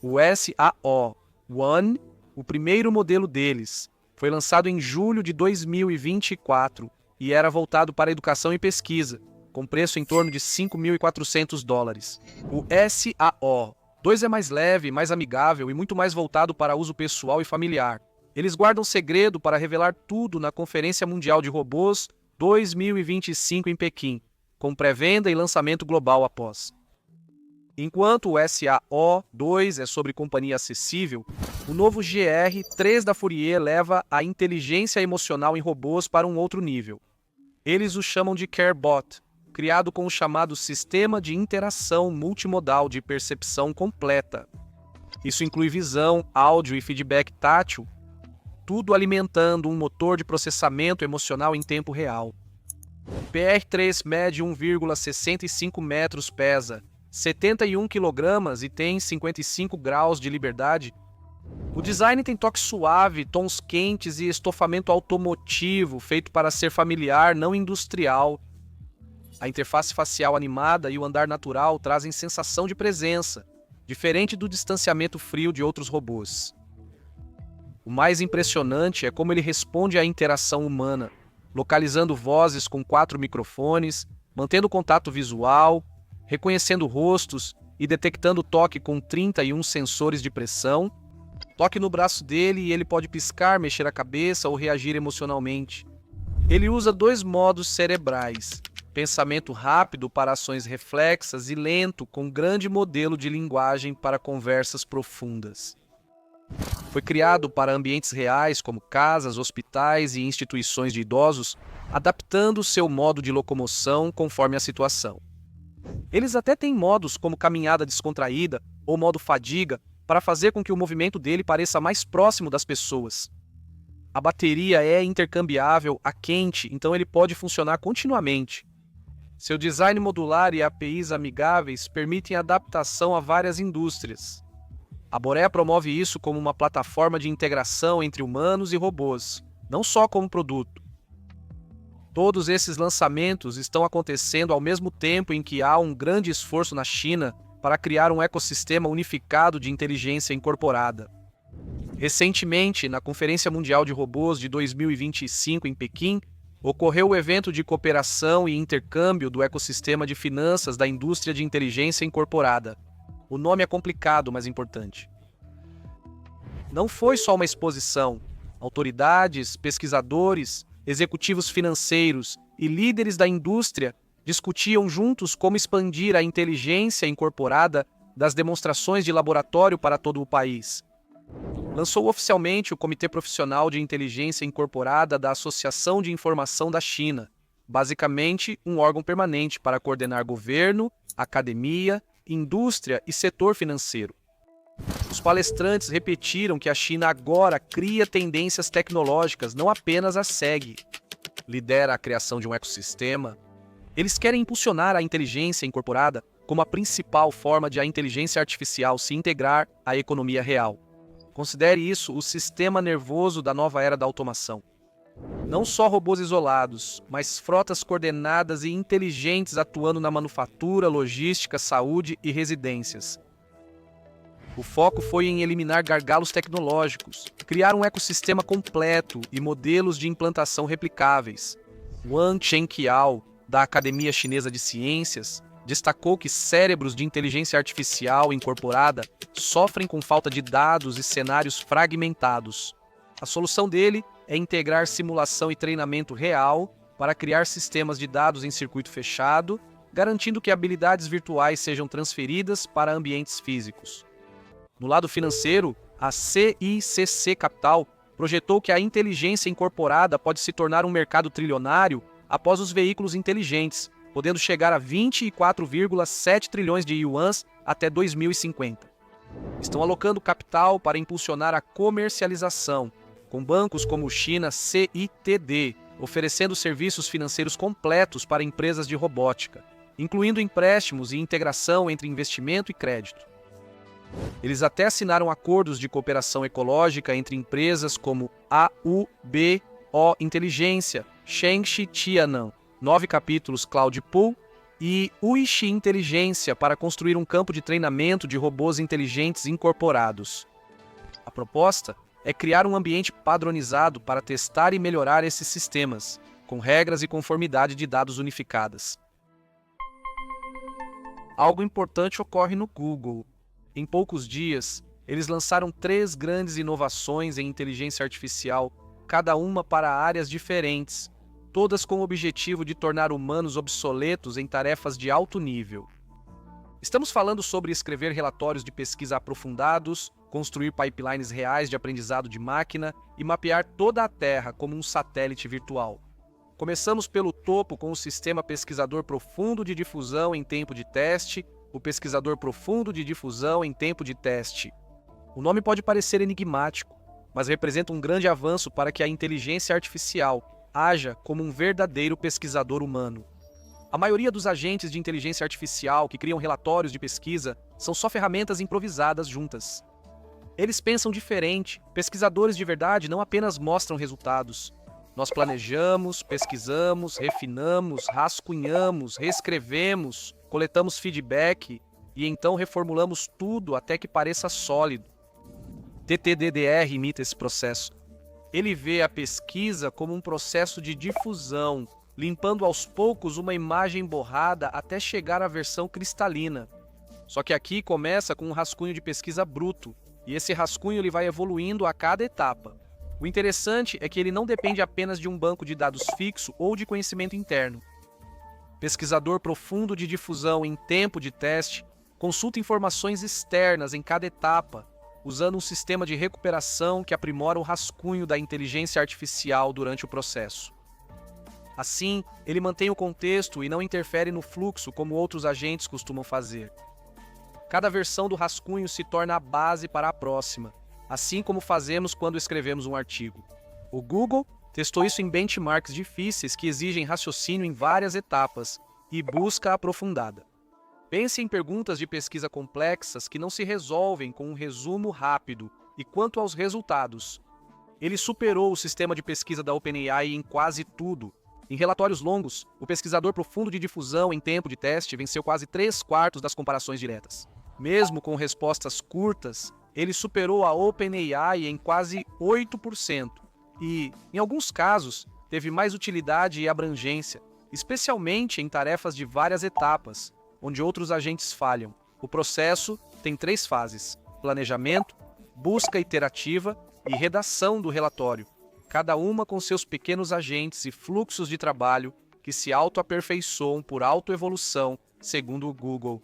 O SAO-1, o primeiro modelo deles, foi lançado em julho de 2024 e era voltado para educação e pesquisa, com preço em torno de $5.400. O SAO-2 é mais leve, mais amigável e muito mais voltado para uso pessoal e familiar. Eles guardam segredo para revelar tudo na Conferência Mundial de Robôs 2025 em Pequim, com pré-venda e lançamento global após. Enquanto o SAO-2 é sobre companhia acessível, o novo GR-3 da Fourier leva a inteligência emocional em robôs para um outro nível. Eles o chamam de CareBot, criado com o chamado Sistema de Interação Multimodal de Percepção Completa. Isso inclui visão, áudio e feedback tátil, tudo alimentando um motor de processamento emocional em tempo real. O PR-3 mede 1,65 metros, pesa 71 kg e tem 55 graus de liberdade. O design tem toque suave, tons quentes e estofamento automotivo, feito para ser familiar, não industrial. A interface facial animada e o andar natural trazem sensação de presença, diferente do distanciamento frio de outros robôs. O mais impressionante é como ele responde à interação humana, localizando vozes com 4 microfones, mantendo contato visual, reconhecendo rostos e detectando toque com 31 sensores de pressão. Toque no braço dele e ele pode piscar, mexer a cabeça ou reagir emocionalmente. Ele usa 2 modos cerebrais: pensamento rápido para ações reflexas e lento com grande modelo de linguagem para conversas profundas. Foi criado para ambientes reais como casas, hospitais e instituições de idosos, adaptando seu modo de locomoção conforme a situação. Eles até têm modos como caminhada descontraída ou modo fadiga para fazer com que o movimento dele pareça mais próximo das pessoas. A bateria é intercambiável a quente, então ele pode funcionar continuamente. Seu design modular e APIs amigáveis permitem adaptação a várias indústrias. A Borea promove isso como uma plataforma de integração entre humanos e robôs, não só como produto. Todos esses lançamentos estão acontecendo ao mesmo tempo em que há um grande esforço na China para criar um ecossistema unificado de inteligência incorporada. Recentemente, na Conferência Mundial de Robôs de 2025 em Pequim, ocorreu o evento de cooperação e intercâmbio do ecossistema de finanças da indústria de inteligência incorporada. O nome é complicado, mas importante. Não foi só uma exposição. Autoridades, pesquisadores, executivos financeiros e líderes da indústria discutiam juntos como expandir a inteligência incorporada das demonstrações de laboratório para todo o país. Lançou oficialmente o Comitê Profissional de Inteligência Incorporada da Associação de Informação da China, basicamente um órgão permanente para coordenar governo, academia, indústria e setor financeiro. Os palestrantes repetiram que a China agora cria tendências tecnológicas, não apenas as segue. Lidera a criação de um ecossistema. Eles querem impulsionar a inteligência incorporada como a principal forma de a inteligência artificial se integrar à economia real. Considere isso o sistema nervoso da nova era da automação. Não só robôs isolados, mas frotas coordenadas e inteligentes atuando na manufatura, logística, saúde e residências. O foco foi em eliminar gargalos tecnológicos, criar um ecossistema completo e modelos de implantação replicáveis. Wang Chenqiao, da Academia Chinesa de Ciências, destacou que cérebros de inteligência artificial incorporada sofrem com falta de dados e cenários fragmentados. A solução dele é integrar simulação e treinamento real para criar sistemas de dados em circuito fechado, garantindo que habilidades virtuais sejam transferidas para ambientes físicos. No lado financeiro, a CICC Capital projetou que a inteligência incorporada pode se tornar um mercado trilionário após os veículos inteligentes, podendo chegar a 24,7 trilhões de yuans até 2050. Estão alocando capital para impulsionar a comercialização, com bancos como o China CITD, oferecendo serviços financeiros completos para empresas de robótica, incluindo empréstimos e integração entre investimento e crédito. Eles até assinaram acordos de cooperação ecológica entre empresas como AUBO Inteligência, Shengxi Tianan, 9 capítulos Cloud Pool, e Uixi Inteligência para construir um campo de treinamento de robôs inteligentes incorporados. A proposta é criar um ambiente padronizado para testar e melhorar esses sistemas, com regras e conformidade de dados unificadas. algo importante ocorre no Google. Em poucos dias, eles lançaram 3 grandes inovações em inteligência artificial, cada uma para áreas diferentes, todas com o objetivo de tornar humanos obsoletos em tarefas de alto nível. Estamos falando sobre escrever relatórios de pesquisa aprofundados, construir pipelines reais de aprendizado de máquina e mapear toda a Terra como um satélite virtual. Começamos pelo topo com o Sistema Pesquisador Profundo de Difusão em Tempo de Teste, o Pesquisador Profundo de Difusão em Tempo de Teste. O nome pode parecer enigmático, mas representa um grande avanço para que a inteligência artificial haja como um verdadeiro pesquisador humano. A maioria dos agentes de inteligência artificial que criam relatórios de pesquisa são só ferramentas improvisadas juntas. Eles pensam diferente, pesquisadores de verdade não apenas mostram resultados. Nós planejamos, pesquisamos, refinamos, rascunhamos, reescrevemos, coletamos feedback e então reformulamos tudo até que pareça sólido. TTDDR imita esse processo. Ele vê a pesquisa como um processo de difusão, limpando aos poucos uma imagem borrada até chegar à versão cristalina. Só que aqui começa com um rascunho de pesquisa bruto, e esse rascunho ele vai evoluindo a cada etapa. O interessante é que ele não depende apenas de um banco de dados fixo ou de conhecimento interno. Pesquisador profundo de difusão em tempo de teste consulta informações externas em cada etapa, usando um sistema de recuperação que aprimora o rascunho da inteligência artificial durante o processo. Assim, ele mantém o contexto e não interfere no fluxo como outros agentes costumam fazer. Cada versão do rascunho se torna a base para a próxima, assim como fazemos quando escrevemos um artigo. O Google testou isso em benchmarks difíceis que exigem raciocínio em várias etapas e busca aprofundada. Pense em perguntas de pesquisa complexas que não se resolvem com um resumo rápido. E quanto aos resultados, ele superou o sistema de pesquisa da OpenAI em quase tudo. Em relatórios longos, o pesquisador profundo de difusão em tempo de teste venceu quase 3/4 das comparações diretas. Mesmo com respostas curtas, ele superou a OpenAI em quase 8% e, em alguns casos, teve mais utilidade e abrangência, especialmente em tarefas de várias etapas, onde outros agentes falham. O processo tem 3 fases: planejamento, busca iterativa e redação do relatório, cada uma com seus pequenos agentes e fluxos de trabalho que se autoaperfeiçoam por autoevolução, segundo o Google.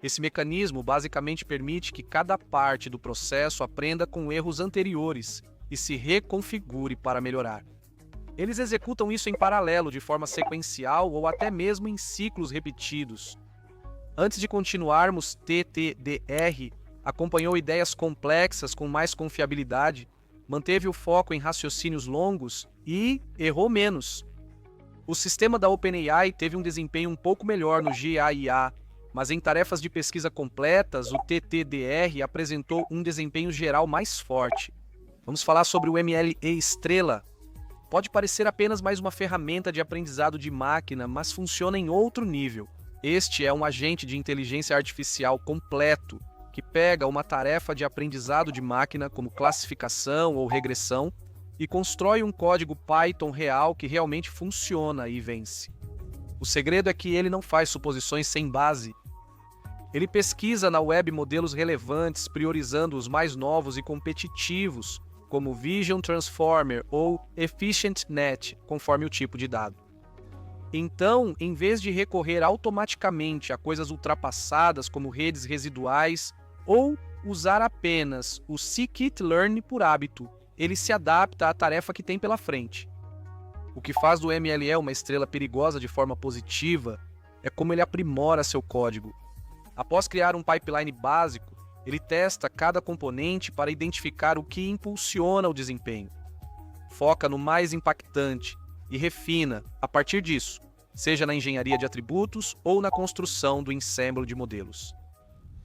Esse mecanismo basicamente permite que cada parte do processo aprenda com erros anteriores e se reconfigure para melhorar. Eles executam isso em paralelo, de forma sequencial ou até mesmo em ciclos repetidos. Antes de continuarmos, TTDR acompanhou ideias complexas com mais confiabilidade, manteve o foco em raciocínios longos e errou menos. O sistema da OpenAI teve um desempenho um pouco melhor no GAIA, mas em tarefas de pesquisa completas, o TTDR apresentou um desempenho geral mais forte. Vamos falar sobre o MLE Estrela. Pode parecer apenas mais uma ferramenta de aprendizado de máquina, mas funciona em outro nível. Este é um agente de inteligência artificial completo, que pega uma tarefa de aprendizado de máquina, como classificação ou regressão, e constrói um código Python real que realmente funciona e vence. O segredo é que ele não faz suposições sem base. Ele pesquisa na web modelos relevantes, priorizando os mais novos e competitivos, como Vision Transformer ou EfficientNet, conforme o tipo de dado. Então, em vez de recorrer automaticamente a coisas ultrapassadas como redes residuais ou usar apenas o scikit-learn por hábito, ele se adapta à tarefa que tem pela frente. O que faz do MLE uma estrela perigosa de forma positiva é como ele aprimora seu código. Após criar um pipeline básico, ele testa cada componente para identificar o que impulsiona o desempenho. Foca no mais impactante e refina a partir disso, seja na engenharia de atributos ou na construção do ensemble de modelos.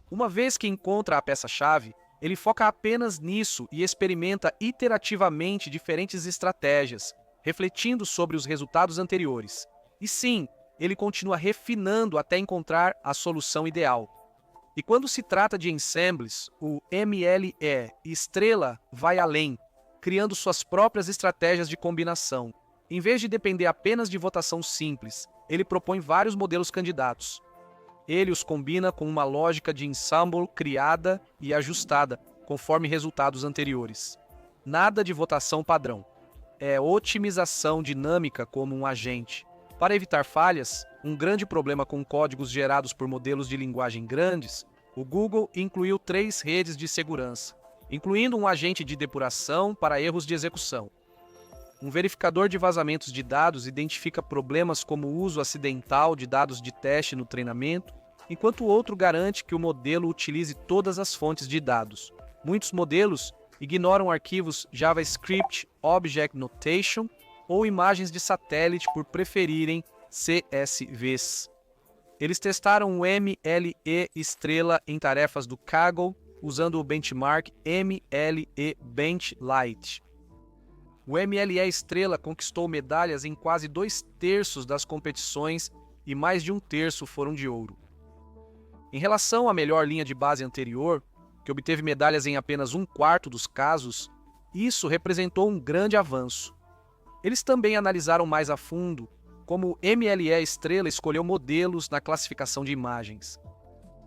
Uma vez que encontra a peça-chave, ele foca apenas nisso e experimenta iterativamente diferentes estratégias, refletindo sobre os resultados anteriores. E sim, ele continua refinando até encontrar a solução ideal. E quando se trata de ensembles, o MLE Estrela vai além, criando suas próprias estratégias de combinação. Em vez de depender apenas de votação simples, ele propõe vários modelos candidatos. Ele os combina com uma lógica de ensemble criada e ajustada, conforme resultados anteriores. Nada de votação padrão. É otimização dinâmica como um agente. Para evitar falhas, um grande problema com códigos gerados por modelos de linguagem grandes, o Google incluiu 3 redes de segurança, incluindo um agente de depuração para erros de execução. Um verificador de vazamentos de dados identifica problemas como o uso acidental de dados de teste no treinamento, enquanto o outro garante que o modelo utilize todas as fontes de dados. Muitos modelos ignoram arquivos JavaScript Object Notation ou imagens de satélite por preferirem CSVs. Eles testaram o MLE Estrela em tarefas do Kaggle usando o benchmark MLE Bench Lite. O MLE Estrela conquistou medalhas em quase 2/3 das competições e mais de 1/3 foram de ouro. Em relação à melhor linha de base anterior, que obteve medalhas em apenas 1/4 dos casos, isso representou um grande avanço. Eles também analisaram mais a fundo como o MLE Estrela escolheu modelos na classificação de imagens.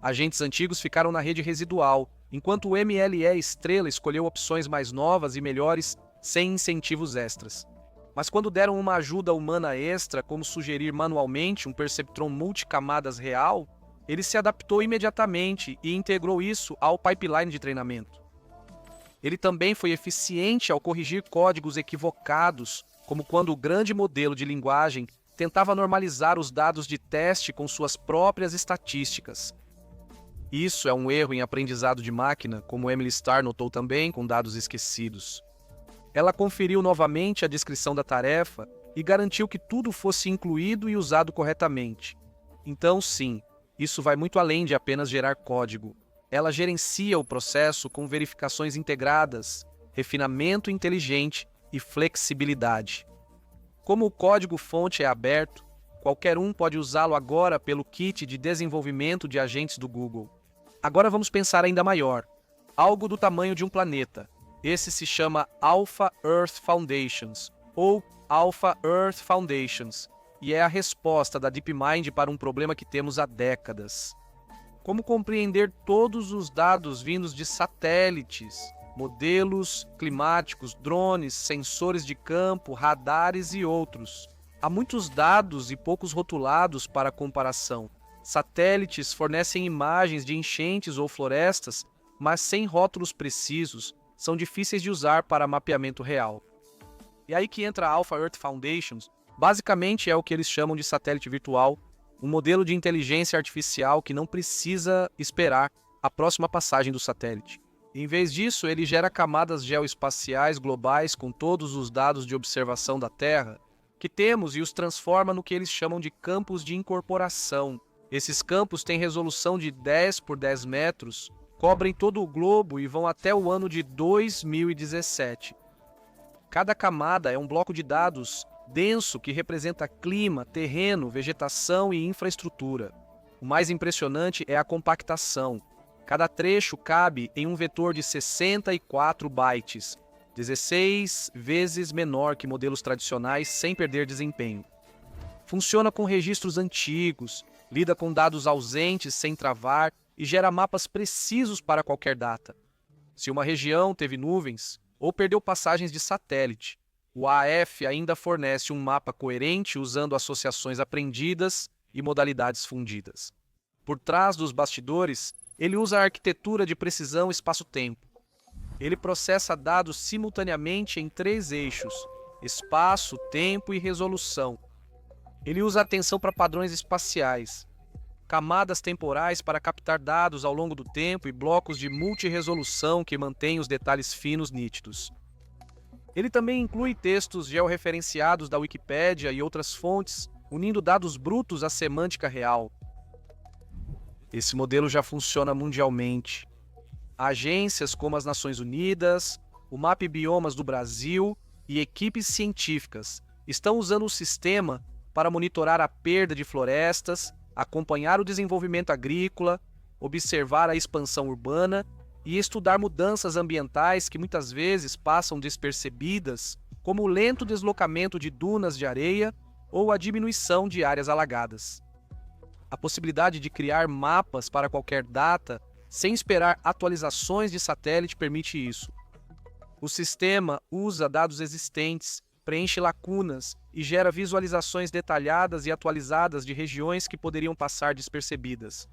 Agentes antigos ficaram na rede residual, enquanto o MLE Estrela escolheu opções mais novas e melhores sem incentivos extras. Mas quando deram uma ajuda humana extra, como sugerir manualmente um perceptron multicamadas real, ele se adaptou imediatamente e integrou isso ao pipeline de treinamento. Ele também foi eficiente ao corrigir códigos equivocados, como quando o grande modelo de linguagem tentava normalizar os dados de teste com suas próprias estatísticas. Isso é um erro em aprendizado de máquina, como Emily Starr notou também com dados esquecidos. Ela conferiu novamente a descrição da tarefa e garantiu que tudo fosse incluído e usado corretamente. Então, sim, isso vai muito além de apenas gerar código. Ela gerencia o processo com verificações integradas, refinamento inteligente e flexibilidade. Como o código-fonte é aberto, qualquer um pode usá-lo agora pelo kit de desenvolvimento de agentes do Google. Agora vamos pensar ainda maior. Algo do tamanho de um planeta. Esse se chama Alpha Earth Foundations, ou Alpha Earth Foundations, e é a resposta da DeepMind para um problema que temos há décadas. Como compreender todos os dados vindos de satélites, modelos climáticos, drones, sensores de campo, radares e outros. Há muitos dados e poucos rotulados para comparação. Satélites fornecem imagens de enchentes ou florestas, mas sem rótulos precisos, são difíceis de usar para mapeamento real. E aí que entra a Alpha Earth Foundations. Basicamente é o que eles chamam de satélite virtual, um modelo de inteligência artificial que não precisa esperar a próxima passagem do satélite. Em vez disso, ele gera camadas geoespaciais globais com todos os dados de observação da Terra que temos e os transforma no que eles chamam de campos de incorporação. Esses campos têm resolução de 10 por 10 metros, cobrem todo o globo e vão até o ano de 2017. Cada camada é um bloco de dados denso que representa clima, terreno, vegetação e infraestrutura. O mais impressionante é a compactação. Cada trecho cabe em um vetor de 64 bytes, 16 vezes menor que modelos tradicionais sem perder desempenho. Funciona com registros antigos, lida com dados ausentes sem travar e gera mapas precisos para qualquer data. Se uma região teve nuvens ou perdeu passagens de satélite, o AF ainda fornece um mapa coerente usando associações aprendidas e modalidades fundidas. Por trás dos bastidores, ele usa a arquitetura de precisão espaço-tempo. Ele processa dados simultaneamente em 3 eixos: espaço, tempo e resolução. Ele usa atenção para padrões espaciais, camadas temporais para captar dados ao longo do tempo e blocos de multiresolução que mantêm os detalhes finos nítidos. Ele também inclui textos georreferenciados da Wikipédia e outras fontes, unindo dados brutos à semântica real. Esse modelo já funciona mundialmente. Agências como as Nações Unidas, o MAP Biomas do Brasil e equipes científicas estão usando o sistema para monitorar a perda de florestas, acompanhar o desenvolvimento agrícola, observar a expansão urbana e estudar mudanças ambientais que muitas vezes passam despercebidas, como o lento deslocamento de dunas de areia ou a diminuição de áreas alagadas. A possibilidade de criar mapas para qualquer data sem esperar atualizações de satélite permite isso. O sistema usa dados existentes, preenche lacunas e gera visualizações detalhadas e atualizadas de regiões que poderiam passar despercebidas.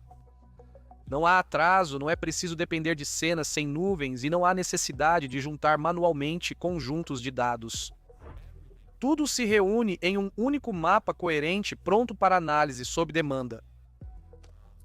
Não há atraso, não é preciso depender de cenas sem nuvens e não há necessidade de juntar manualmente conjuntos de dados. Tudo se reúne em um único mapa coerente pronto para análise sob demanda.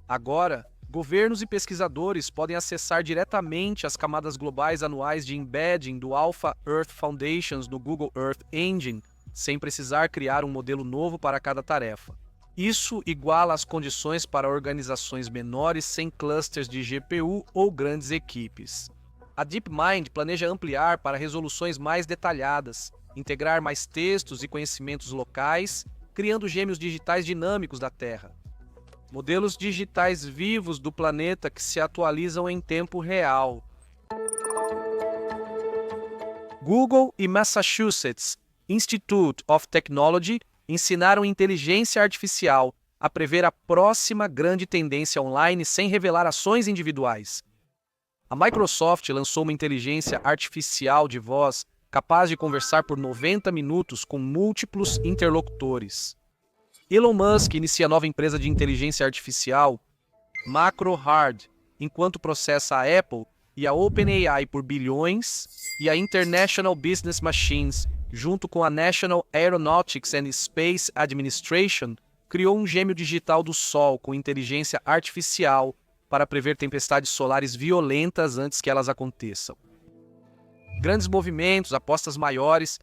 Agora, governos e pesquisadores podem acessar diretamente as camadas globais anuais de embedding do Alpha Earth Foundations no Google Earth Engine, sem precisar criar um modelo novo para cada tarefa. Isso iguala as condições para organizações menores sem clusters de GPU ou grandes equipes. A DeepMind planeja ampliar para resoluções mais detalhadas, integrar mais textos e conhecimentos locais, criando gêmeos digitais dinâmicos da Terra. Modelos digitais vivos do planeta que se atualizam em tempo real. Google e Massachusetts Institute of Technology ensinaram inteligência artificial a prever a próxima grande tendência online sem revelar ações individuais. A Microsoft lançou uma inteligência artificial de voz capaz de conversar por 90 minutos com múltiplos interlocutores. Elon Musk inicia nova empresa de inteligência artificial, MacroHard, enquanto processa a Apple e a OpenAI por bilhões e a International Business Machines, junto com a National Aeronautics and Space Administration, criou um gêmeo digital do Sol com inteligência artificial para prever tempestades solares violentas antes que elas aconteçam. Grandes movimentos, apostas maiores.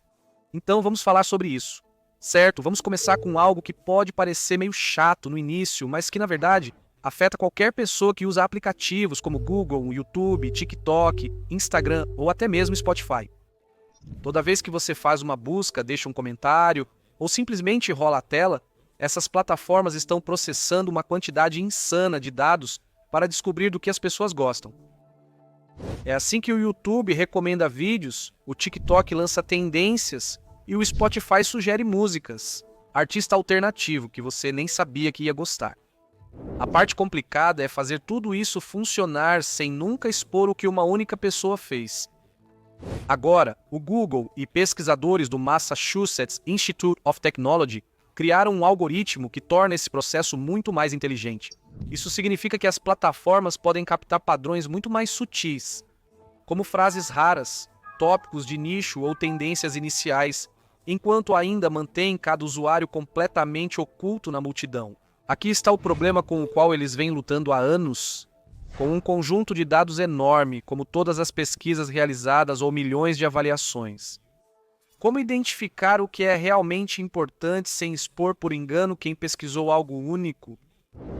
Então vamos falar sobre isso. Certo, vamos começar com algo que pode parecer meio chato no início, mas que na verdade afeta qualquer pessoa que usa aplicativos como Google, YouTube, TikTok, Instagram ou até mesmo Spotify. Toda vez que você faz uma busca, deixa um comentário ou simplesmente rola a tela, essas plataformas estão processando uma quantidade insana de dados para descobrir do que as pessoas gostam. É assim que o YouTube recomenda vídeos, o TikTok lança tendências e o Spotify sugere músicas, artista alternativo que você nem sabia que ia gostar. A parte complicada é fazer tudo isso funcionar sem nunca expor o que uma única pessoa fez. Agora, o Google e pesquisadores do Massachusetts Institute of Technology criaram um algoritmo que torna esse processo muito mais inteligente. Isso significa que as plataformas podem captar padrões muito mais sutis, como frases raras, tópicos de nicho ou tendências iniciais, enquanto ainda mantém cada usuário completamente oculto na multidão. Aqui está o problema com o qual eles vêm lutando há anos. Com um conjunto de dados enorme, como todas as pesquisas realizadas ou milhões de avaliações. Como identificar o que é realmente importante sem expor por engano quem pesquisou algo único?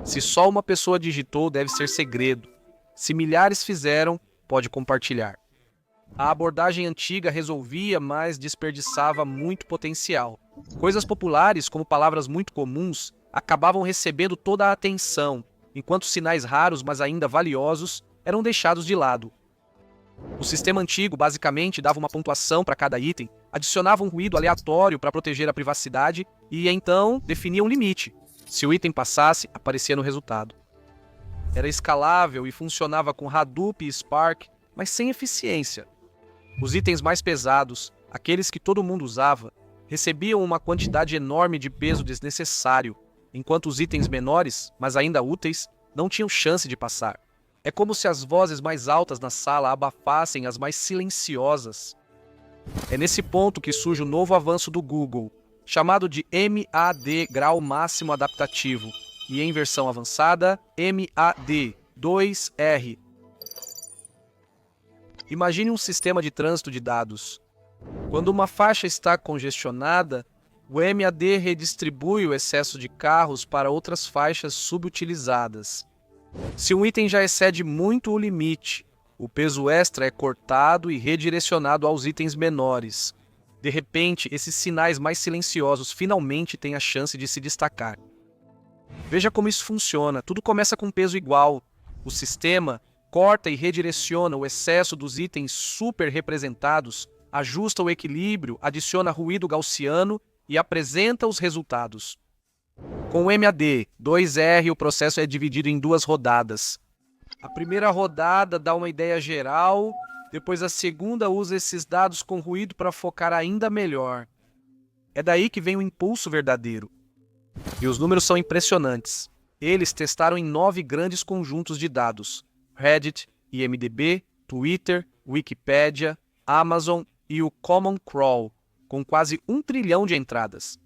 Se só uma pessoa digitou, deve ser segredo. Se milhares fizeram, pode compartilhar. A abordagem antiga resolvia, mas desperdiçava muito potencial. Coisas populares, como palavras muito comuns, acabavam recebendo toda a atenção, enquanto sinais raros, mas ainda valiosos, eram deixados de lado. O sistema antigo basicamente dava uma pontuação para cada item, adicionava um ruído aleatório para proteger a privacidade e então definia um limite. Se o item passasse, aparecia no resultado. Era escalável e funcionava com Hadoop e Spark, mas sem eficiência. Os itens mais pesados, aqueles que todo mundo usava, recebiam uma quantidade enorme de peso desnecessário, enquanto os itens menores, mas ainda úteis, não tinham chance de passar. É como se as vozes mais altas na sala abafassem as mais silenciosas. É nesse ponto que surge o novo avanço do Google, chamado de MAD, Grau Máximo Adaptativo, e em versão avançada, MAD-2R. Imagine um sistema de trânsito de dados. Quando uma faixa está congestionada, o MAD redistribui o excesso de carros para outras faixas subutilizadas. Se um item já excede muito o limite, o peso extra é cortado e redirecionado aos itens menores. De repente, esses sinais mais silenciosos finalmente têm a chance de se destacar. Veja como isso funciona. Tudo começa com peso igual. O sistema corta e redireciona o excesso dos itens super representados, ajusta o equilíbrio, adiciona ruído gaussiano e apresenta os resultados. Com o MAD2R, o processo é dividido em duas rodadas. A primeira rodada dá uma ideia geral, depois a segunda usa esses dados com ruído para focar ainda melhor. É daí que vem o impulso verdadeiro. E os números são impressionantes. Eles testaram em 9 grandes conjuntos de dados: Reddit, IMDb, Twitter, Wikipedia, Amazon e o Common Crawl, com quase 1 trilhão de entradas.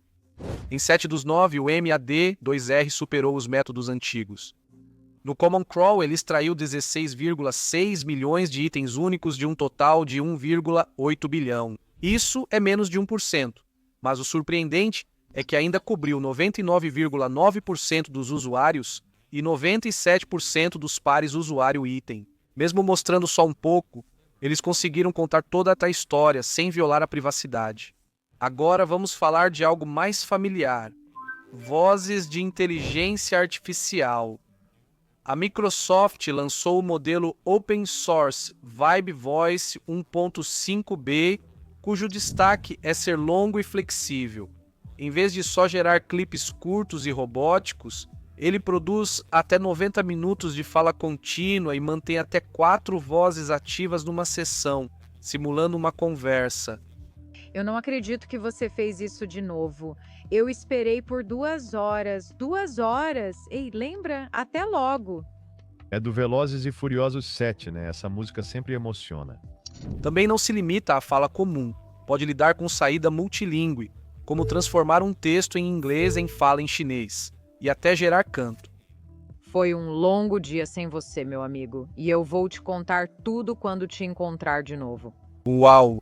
Em 7 dos 9, o MAD2R superou os métodos antigos. No Common Crawl, ele extraiu 16,6 milhões de itens únicos de um total de 1,8 bilhão. Isso é menos de 1%, mas o surpreendente é que ainda cobriu 99,9% dos usuários e 97% dos pares usuário-item. Mesmo mostrando só um pouco, eles conseguiram contar toda a história sem violar a privacidade. Agora vamos falar de algo mais familiar: vozes de inteligência artificial. A Microsoft lançou o modelo Open Source Vibe Voice 1.5b, cujo destaque é ser longo e flexível. Em vez de só gerar clipes curtos e robóticos, ele produz até 90 minutos de fala contínua e mantém até 4 vozes ativas numa sessão, simulando uma conversa. Eu não acredito que você fez isso de novo. Eu esperei por 2 horas. 2 horas? Ei, lembra? Até logo. É do Velozes e Furiosos 7, né? Essa música sempre emociona. Também não se limita à fala comum. Pode lidar com saída multilingüe, como transformar um texto em inglês em fala em chinês, e até gerar canto. Foi um longo dia sem você, meu amigo. E eu vou te contar tudo quando te encontrar de novo. Uau!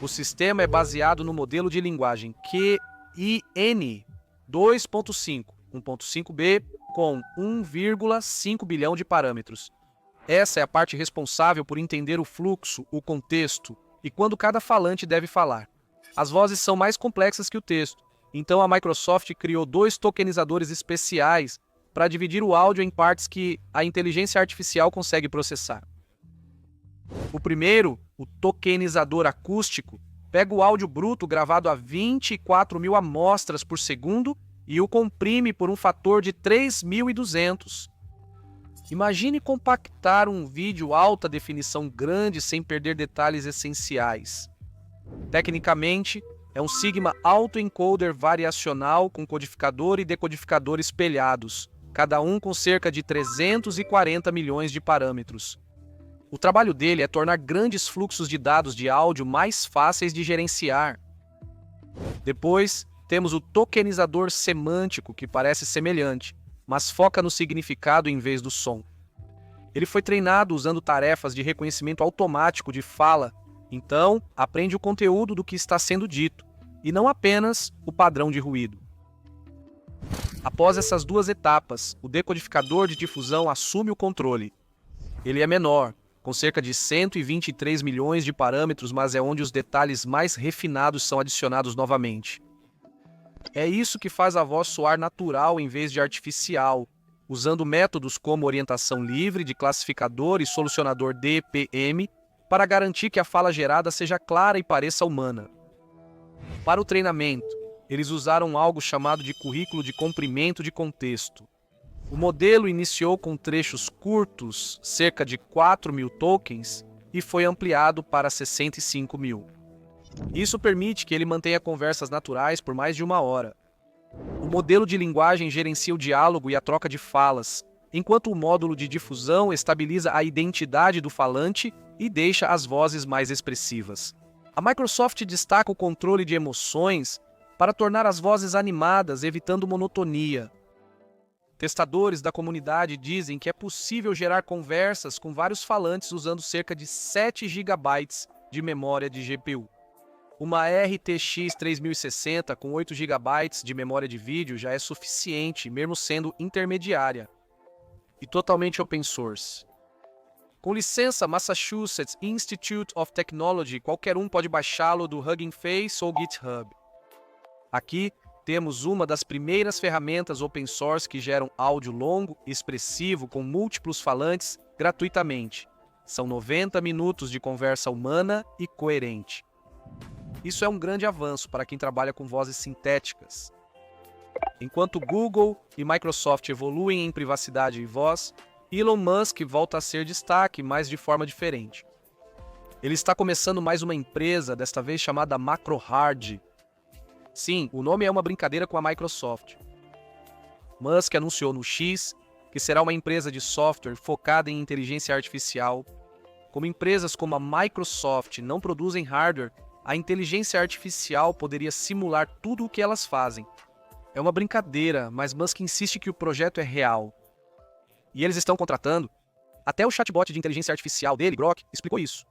O sistema é baseado no modelo de linguagem QIN 2.5, 1.5b, com 1,5 bilhão de parâmetros. Essa é a parte responsável por entender o fluxo, o contexto e quando cada falante deve falar. As vozes são mais complexas que o texto, então a Microsoft criou 2 tokenizadores especiais para dividir o áudio em partes que a inteligência artificial consegue processar. O primeiro, o tokenizador acústico, pega o áudio bruto gravado a 24.000 amostras por segundo e o comprime por um fator de 3.200. Imagine compactar um vídeo alta definição grande sem perder detalhes essenciais. Tecnicamente, é um Sigma autoencoder variacional com codificador e decodificador espelhados, cada um com cerca de 340 milhões de parâmetros. O trabalho dele é tornar grandes fluxos de dados de áudio mais fáceis de gerenciar. Depois, temos o tokenizador semântico, que parece semelhante, mas foca no significado em vez do som. Ele foi treinado usando tarefas de reconhecimento automático de fala, então aprende o conteúdo do que está sendo dito, e não apenas o padrão de ruído. Após essas 2 etapas, o decodificador de difusão assume o controle. Ele é menor, com cerca de 123 milhões de parâmetros, mas é onde os detalhes mais refinados são adicionados novamente. É isso que faz a voz soar natural em vez de artificial, usando métodos como orientação livre de classificador e solucionador DPM para garantir que a fala gerada seja clara e pareça humana. Para o treinamento, eles usaram algo chamado de currículo de comprimento de contexto. O modelo iniciou com trechos curtos, cerca de 4.000 tokens, e foi ampliado para 65.000. Isso permite que ele mantenha conversas naturais por mais de 1 hora. O modelo de linguagem gerencia o diálogo e a troca de falas, enquanto o módulo de difusão estabiliza a identidade do falante e deixa as vozes mais expressivas. A Microsoft destaca o controle de emoções para tornar as vozes animadas, evitando monotonia. Testadores da comunidade dizem que é possível gerar conversas com vários falantes usando cerca de 7 GB de memória de GPU. Uma RTX 3060 com 8 GB de memória de vídeo já é suficiente, mesmo sendo intermediária, e totalmente open source. Com licença Massachusetts Institute of Technology, qualquer um pode baixá-lo do Hugging Face ou GitHub. Aqui temos uma das primeiras ferramentas open source que geram áudio longo e expressivo com múltiplos falantes gratuitamente. São 90 minutos de conversa humana e coerente. Isso é um grande avanço para quem trabalha com vozes sintéticas. Enquanto Google e Microsoft evoluem em privacidade e voz, Elon Musk volta a ser destaque, mas de forma diferente. Ele está começando mais uma empresa, desta vez chamada MacroHard. Sim, o nome é uma brincadeira com a Microsoft. Musk anunciou no X que será uma empresa de software focada em inteligência artificial. Como empresas como a Microsoft não produzem hardware, a inteligência artificial poderia simular tudo o que elas fazem. É uma brincadeira, mas Musk insiste que o projeto é real. E eles estão contratando. Até o chatbot de inteligência artificial dele, Grok, explicou isso.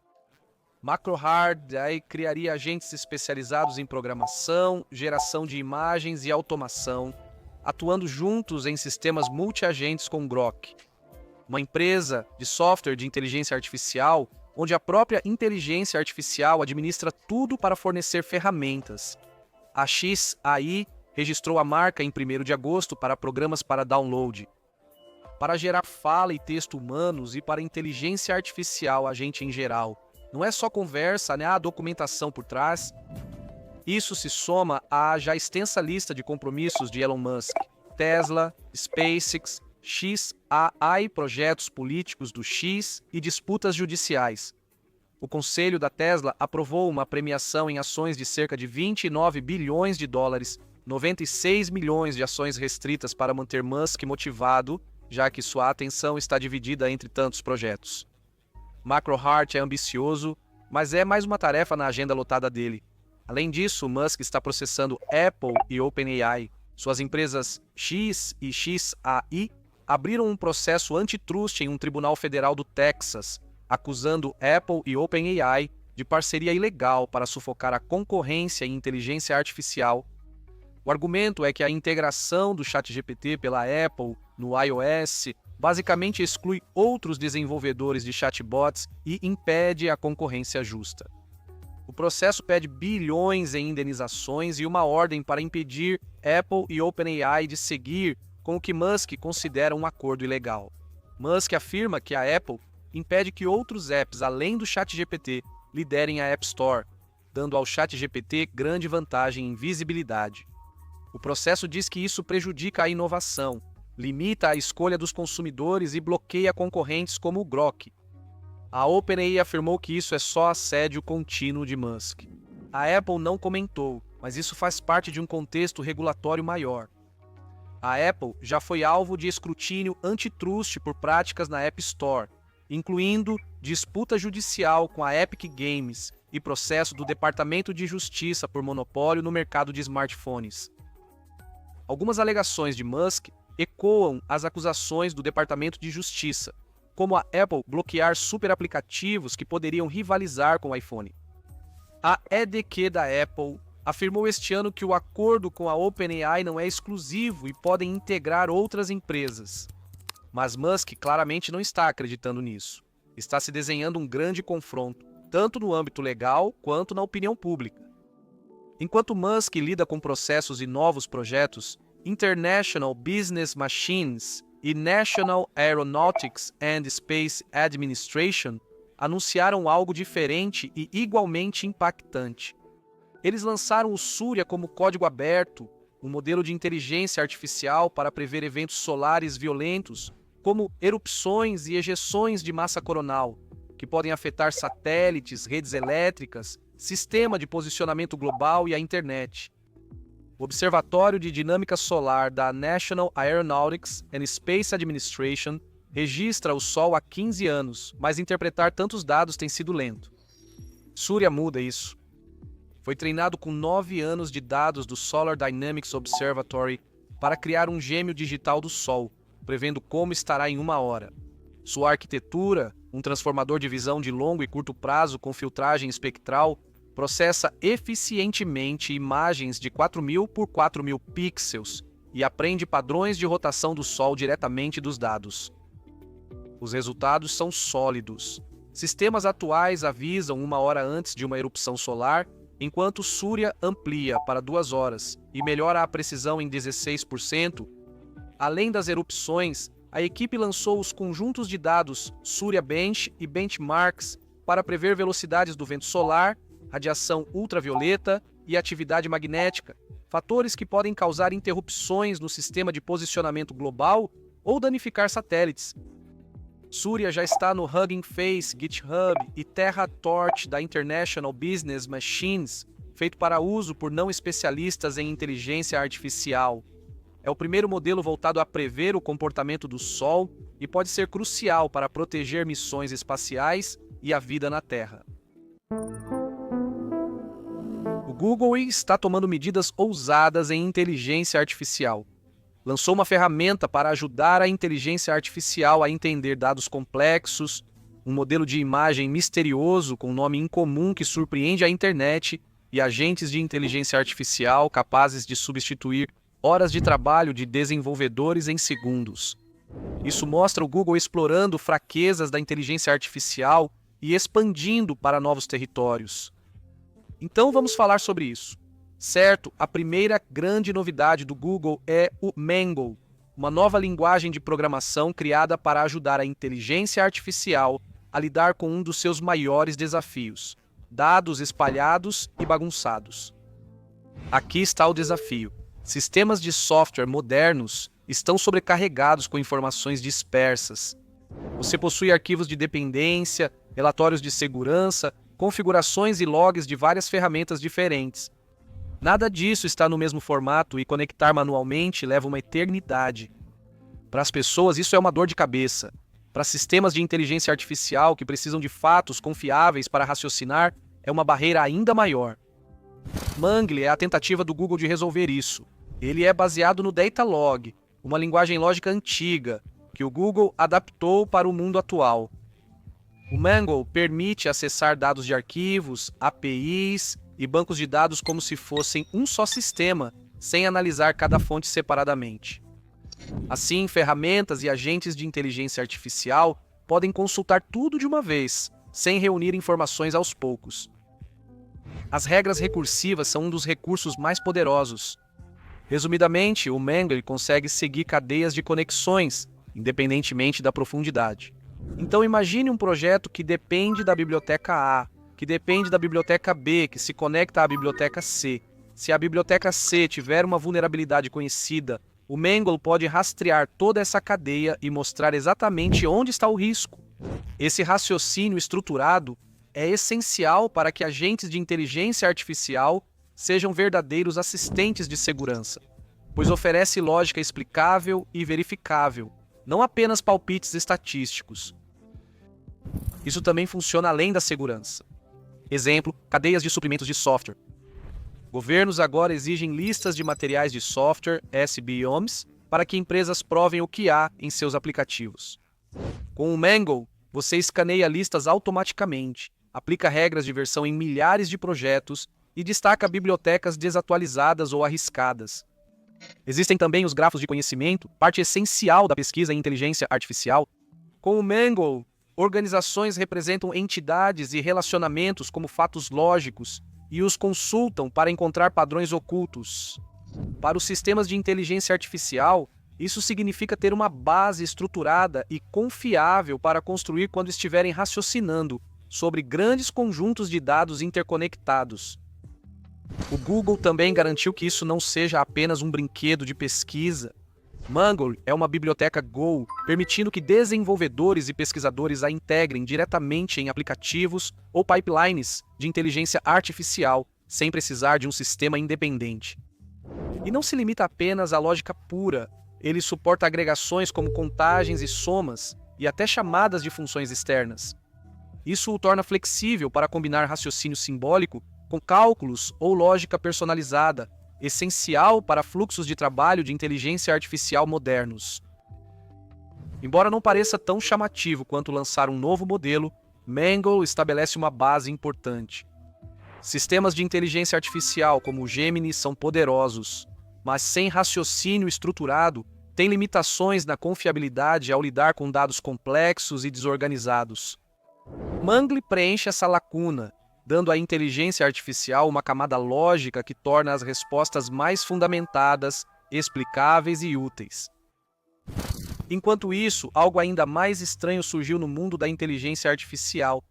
MacroHard criaria agentes especializados em programação, geração de imagens e automação, atuando juntos em sistemas multiagentes com Grok. Uma empresa de software de inteligência artificial, onde a própria inteligência artificial administra tudo para fornecer ferramentas. A XAI registrou a marca em 1º de agosto para programas para download. Para gerar fala e texto humanos e para inteligência artificial, agente em geral. Não é só conversa, né? Há documentação por trás. Isso se soma à já extensa lista de compromissos de Elon Musk, Tesla, SpaceX, XAI, projetos políticos do X e disputas judiciais. O conselho da Tesla aprovou uma premiação em ações de cerca de 29 bilhões de dólares, 96 milhões de ações restritas para manter Musk motivado, já que sua atenção está dividida entre tantos projetos. MacroHard é ambicioso, mas é mais uma tarefa na agenda lotada dele. Além disso, Musk está processando Apple e OpenAI. Suas empresas X e XAI abriram um processo antitrust em um tribunal federal do Texas, acusando Apple e OpenAI de parceria ilegal para sufocar a concorrência em inteligência artificial. O argumento é que a integração do ChatGPT pela Apple no iOS basicamente exclui outros desenvolvedores de chatbots e impede a concorrência justa. O processo pede bilhões em indenizações e uma ordem para impedir Apple e OpenAI de seguir com o que Musk considera um acordo ilegal. Musk afirma que a Apple impede que outros apps além do ChatGPT liderem a App Store, dando ao ChatGPT grande vantagem em visibilidade. O processo diz que isso prejudica a inovação, limita a escolha dos consumidores e bloqueia concorrentes como o Grok. A OpenAI afirmou que isso é só assédio contínuo de Musk. A Apple não comentou, mas isso faz parte de um contexto regulatório maior. A Apple já foi alvo de escrutínio antitrust por práticas na App Store, incluindo disputa judicial com a Epic Games e processo do Departamento de Justiça por monopólio no mercado de smartphones. Algumas alegações de Musk ecoam as acusações do Departamento de Justiça, como a Apple bloquear superaplicativos que poderiam rivalizar com o iPhone. A EDQ da Apple afirmou este ano que o acordo com a OpenAI não é exclusivo e podem integrar outras empresas. Mas Musk claramente não está acreditando nisso. Está se desenhando um grande confronto, tanto no âmbito legal quanto na opinião pública. Enquanto Musk lida com processos e novos projetos, International Business Machines e National Aeronautics and Space Administration anunciaram algo diferente e igualmente impactante. Eles lançaram o Surya como código aberto, um modelo de inteligência artificial para prever eventos solares violentos, como erupções e ejeções de massa coronal, que podem afetar satélites, redes elétricas, sistema de posicionamento global e a internet. O Observatório de Dinâmica Solar da National Aeronautics and Space Administration registra o Sol há 15 anos, mas interpretar tantos dados tem sido lento. Surya muda isso. Foi treinado com 9 anos de dados do Solar Dynamics Observatory para criar um gêmeo digital do Sol, prevendo como estará em 1 hora. Sua arquitetura, um transformador de visão de longo e curto prazo com filtragem espectral, processa eficientemente imagens de 4.000 por 4.000 pixels e aprende padrões de rotação do Sol diretamente dos dados. Os resultados são sólidos. Sistemas atuais avisam 1 hora antes de uma erupção solar, enquanto Surya amplia para 2 horas e melhora a precisão em 16%. Além das erupções, a equipe lançou os conjuntos de dados Surya Bench e Benchmarks para prever velocidades do vento solar, radiação ultravioleta e atividade magnética, fatores que podem causar interrupções no sistema de posicionamento global ou danificar satélites. Surya já está no Hugging Face, GitHub e TerraTorch da International Business Machines, feito para uso por não especialistas em inteligência artificial. É o primeiro modelo voltado a prever o comportamento do Sol e pode ser crucial para proteger missões espaciais e a vida na Terra. O Google está tomando medidas ousadas em inteligência artificial. Lançou uma ferramenta para ajudar a inteligência artificial a entender dados complexos, um modelo de imagem misterioso com nome incomum que surpreende a internet e agentes de inteligência artificial capazes de substituir horas de trabalho de desenvolvedores em segundos. Isso mostra o Google explorando fraquezas da inteligência artificial e expandindo para novos territórios. Então vamos falar sobre isso. Certo, a primeira grande novidade do Google é o Mango, uma nova linguagem de programação criada para ajudar a inteligência artificial a lidar com um dos seus maiores desafios: dados espalhados e bagunçados. Aqui está o desafio. Sistemas de software modernos estão sobrecarregados com informações dispersas. Você possui arquivos de dependência, relatórios de segurança, configurações e logs de várias ferramentas diferentes. Nada disso está no mesmo formato e conectar manualmente leva uma eternidade. Para as pessoas, isso é uma dor de cabeça. Para sistemas de inteligência artificial que precisam de fatos confiáveis para raciocinar, é uma barreira ainda maior. Mangle é a tentativa do Google de resolver isso. Ele é baseado no Datalog, uma linguagem lógica antiga, que o Google adaptou para o mundo atual. O Mangle permite acessar dados de arquivos, APIs e bancos de dados como se fossem um só sistema, sem analisar cada fonte separadamente. Assim, ferramentas e agentes de inteligência artificial podem consultar tudo de uma vez, sem reunir informações aos poucos. As regras recursivas são um dos recursos mais poderosos. Resumidamente, o Mangle consegue seguir cadeias de conexões, independentemente da profundidade. Então imagine um projeto que depende da biblioteca A, que depende da biblioteca B, que se conecta à biblioteca C. Se a biblioteca C tiver uma vulnerabilidade conhecida, o Mangle pode rastrear toda essa cadeia e mostrar exatamente onde está o risco. Esse raciocínio estruturado é essencial para que agentes de inteligência artificial sejam verdadeiros assistentes de segurança, pois oferece lógica explicável e verificável, não apenas palpites estatísticos. Isso também funciona além da segurança. Exemplo, cadeias de suprimentos de software. Governos agora exigem listas de materiais de software, SBOMs, para que empresas provem o que há em seus aplicativos. Com o Mangle, você escaneia listas automaticamente, aplica regras de versão em milhares de projetos e destaca bibliotecas desatualizadas ou arriscadas. Existem também os grafos de conhecimento, parte essencial da pesquisa em inteligência artificial. Com o Mangle, organizações representam entidades e relacionamentos como fatos lógicos e os consultam para encontrar padrões ocultos. Para os sistemas de inteligência artificial, isso significa ter uma base estruturada e confiável para construir quando estiverem raciocinando sobre grandes conjuntos de dados interconectados. O Google também garantiu que isso não seja apenas um brinquedo de pesquisa. Mangle é uma biblioteca Go, permitindo que desenvolvedores e pesquisadores a integrem diretamente em aplicativos ou pipelines de inteligência artificial, sem precisar de um sistema independente. E não se limita apenas à lógica pura, ele suporta agregações como contagens e somas, e até chamadas de funções externas. Isso o torna flexível para combinar raciocínio simbólico com cálculos ou lógica personalizada, essencial para fluxos de trabalho de inteligência artificial modernos. Embora não pareça tão chamativo quanto lançar um novo modelo, Mangle estabelece uma base importante. Sistemas de inteligência artificial como o Gemini são poderosos, mas sem raciocínio estruturado, têm limitações na confiabilidade ao lidar com dados complexos e desorganizados. Mangle preenche essa lacuna, dando à inteligência artificial uma camada lógica que torna as respostas mais fundamentadas, explicáveis e úteis. Enquanto isso, algo ainda mais estranho surgiu no mundo da inteligência artificial.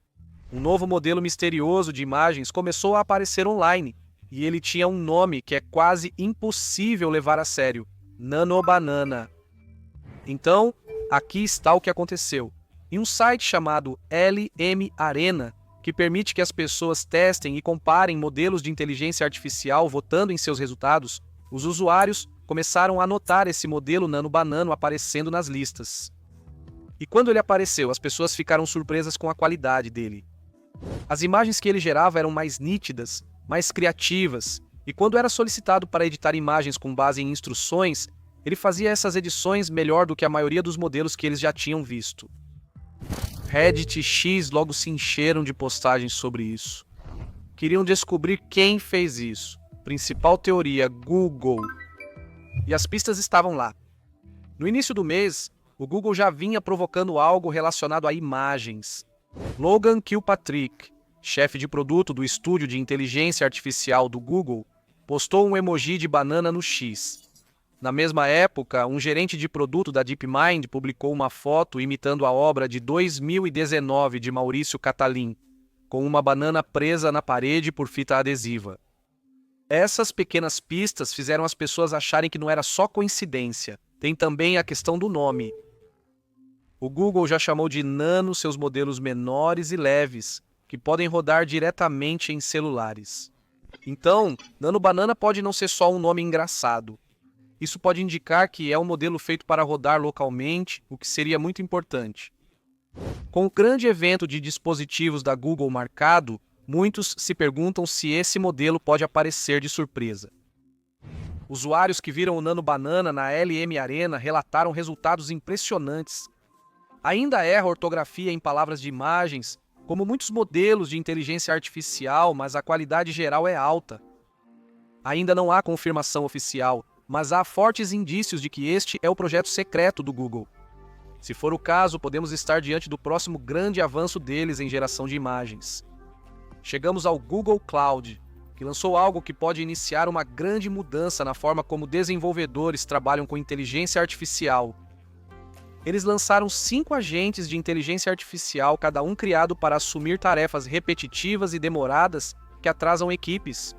Um novo modelo misterioso de imagens começou a aparecer online, E ele tinha um nome que é quase impossível levar a sério: Nanobanana. Então, aqui está o que aconteceu. Em um site chamado LM Arena, que permite que as pessoas testem e comparem modelos de inteligência artificial votando em seus resultados, os usuários começaram a notar esse modelo Nanobanana aparecendo nas listas. E quando ele apareceu, as pessoas ficaram surpresas com a qualidade dele. As imagens que ele gerava eram mais nítidas, mais criativas, e quando era solicitado para editar imagens com base em instruções, ele fazia essas edições melhor do que a maioria dos modelos que eles já tinham visto. Reddit e X logo se encheram de postagens sobre isso. Queriam descobrir quem fez isso. Principal teoria: Google. E as pistas estavam lá. No início do mês, o Google já vinha provocando algo relacionado a imagens. Logan Kilpatrick, chefe de produto do estúdio de inteligência artificial do Google, postou um emoji de banana no X. Na mesma época, um gerente de produto da DeepMind publicou uma foto imitando a obra de 2019 de Maurício Catalin, com uma banana presa na parede por fita adesiva. Essas pequenas pistas fizeram as pessoas acharem que não era só coincidência. Tem também a questão do nome. O Google já chamou de Nano seus modelos menores e leves, que podem rodar diretamente em celulares. Então, Nanobanana pode não ser só um nome engraçado. Isso pode indicar que é um modelo feito para rodar localmente, o que seria muito importante. Com o grande evento de dispositivos da Google marcado, muitos se perguntam se esse modelo pode aparecer de surpresa. Usuários que viram o Nanobanana na LM Arena relataram resultados impressionantes. Ainda erra ortografia em palavras de imagens, como muitos modelos de inteligência artificial, mas a qualidade geral é alta. Ainda não há confirmação oficial, mas há fortes indícios de que este é o projeto secreto do Google. Se for o caso, podemos estar diante do próximo grande avanço deles em geração de imagens. Chegamos ao Google Cloud, que lançou algo que pode iniciar uma grande mudança na forma como desenvolvedores trabalham com inteligência artificial. Eles lançaram 5 agentes de inteligência artificial, cada um criado para assumir tarefas repetitivas e demoradas que atrasam equipes.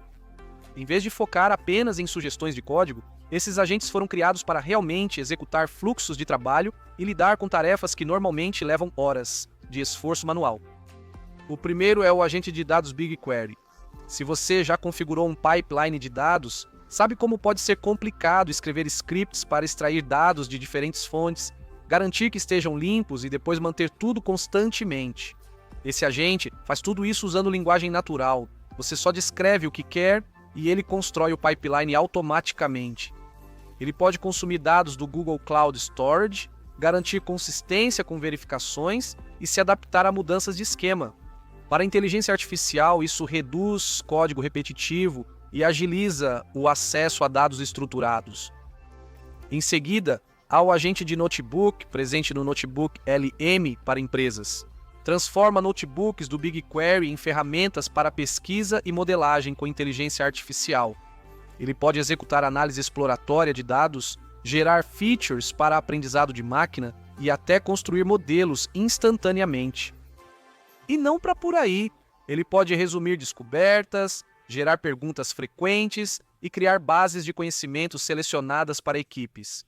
Em vez de focar apenas em sugestões de código, esses agentes foram criados para realmente executar fluxos de trabalho e lidar com tarefas que normalmente levam horas de esforço manual. O primeiro é o agente de dados BigQuery. Se você já configurou um pipeline de dados, sabe como pode ser complicado escrever scripts para extrair dados de diferentes fontes, garantir que estejam limpos e depois manter tudo constantemente. Esse agente faz tudo isso usando linguagem natural. Você só descreve o que quer e ele constrói o pipeline automaticamente. Ele pode consumir dados do Google Cloud Storage, garantir consistência com verificações e se adaptar a mudanças de esquema. Para a inteligência artificial, isso reduz código repetitivo e agiliza o acesso a dados estruturados. Em seguida, há o agente de notebook, presente no Notebook LM para empresas. Transforma notebooks do BigQuery em ferramentas para pesquisa e modelagem com inteligência artificial. Ele pode executar análise exploratória de dados, gerar features para aprendizado de máquina e até construir modelos instantaneamente. E não para por aí. Ele pode resumir descobertas, gerar perguntas frequentes e criar bases de conhecimento selecionadas para equipes.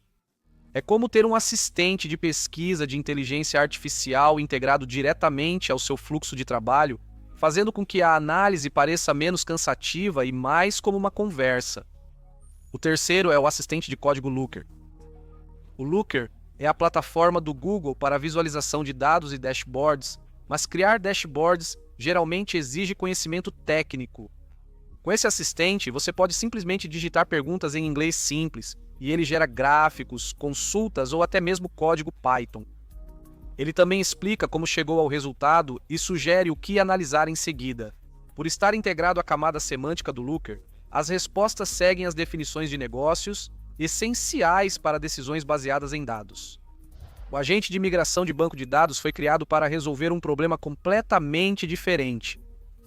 É como ter um assistente de pesquisa de inteligência artificial integrado diretamente ao seu fluxo de trabalho, fazendo com que a análise pareça menos cansativa e mais como uma conversa. O terceiro é o assistente de código Looker. O Looker é a plataforma do Google para visualização de dados e dashboards, mas criar dashboards geralmente exige conhecimento técnico. Com esse assistente, você pode simplesmente digitar perguntas em inglês simples, e ele gera gráficos, consultas ou até mesmo código Python. Ele também explica como chegou ao resultado e sugere o que analisar em seguida. Por estar integrado à camada semântica do Looker, as respostas seguem as definições de negócios, essenciais para decisões baseadas em dados. O agente de migração de banco de dados foi criado para resolver um problema completamente diferente: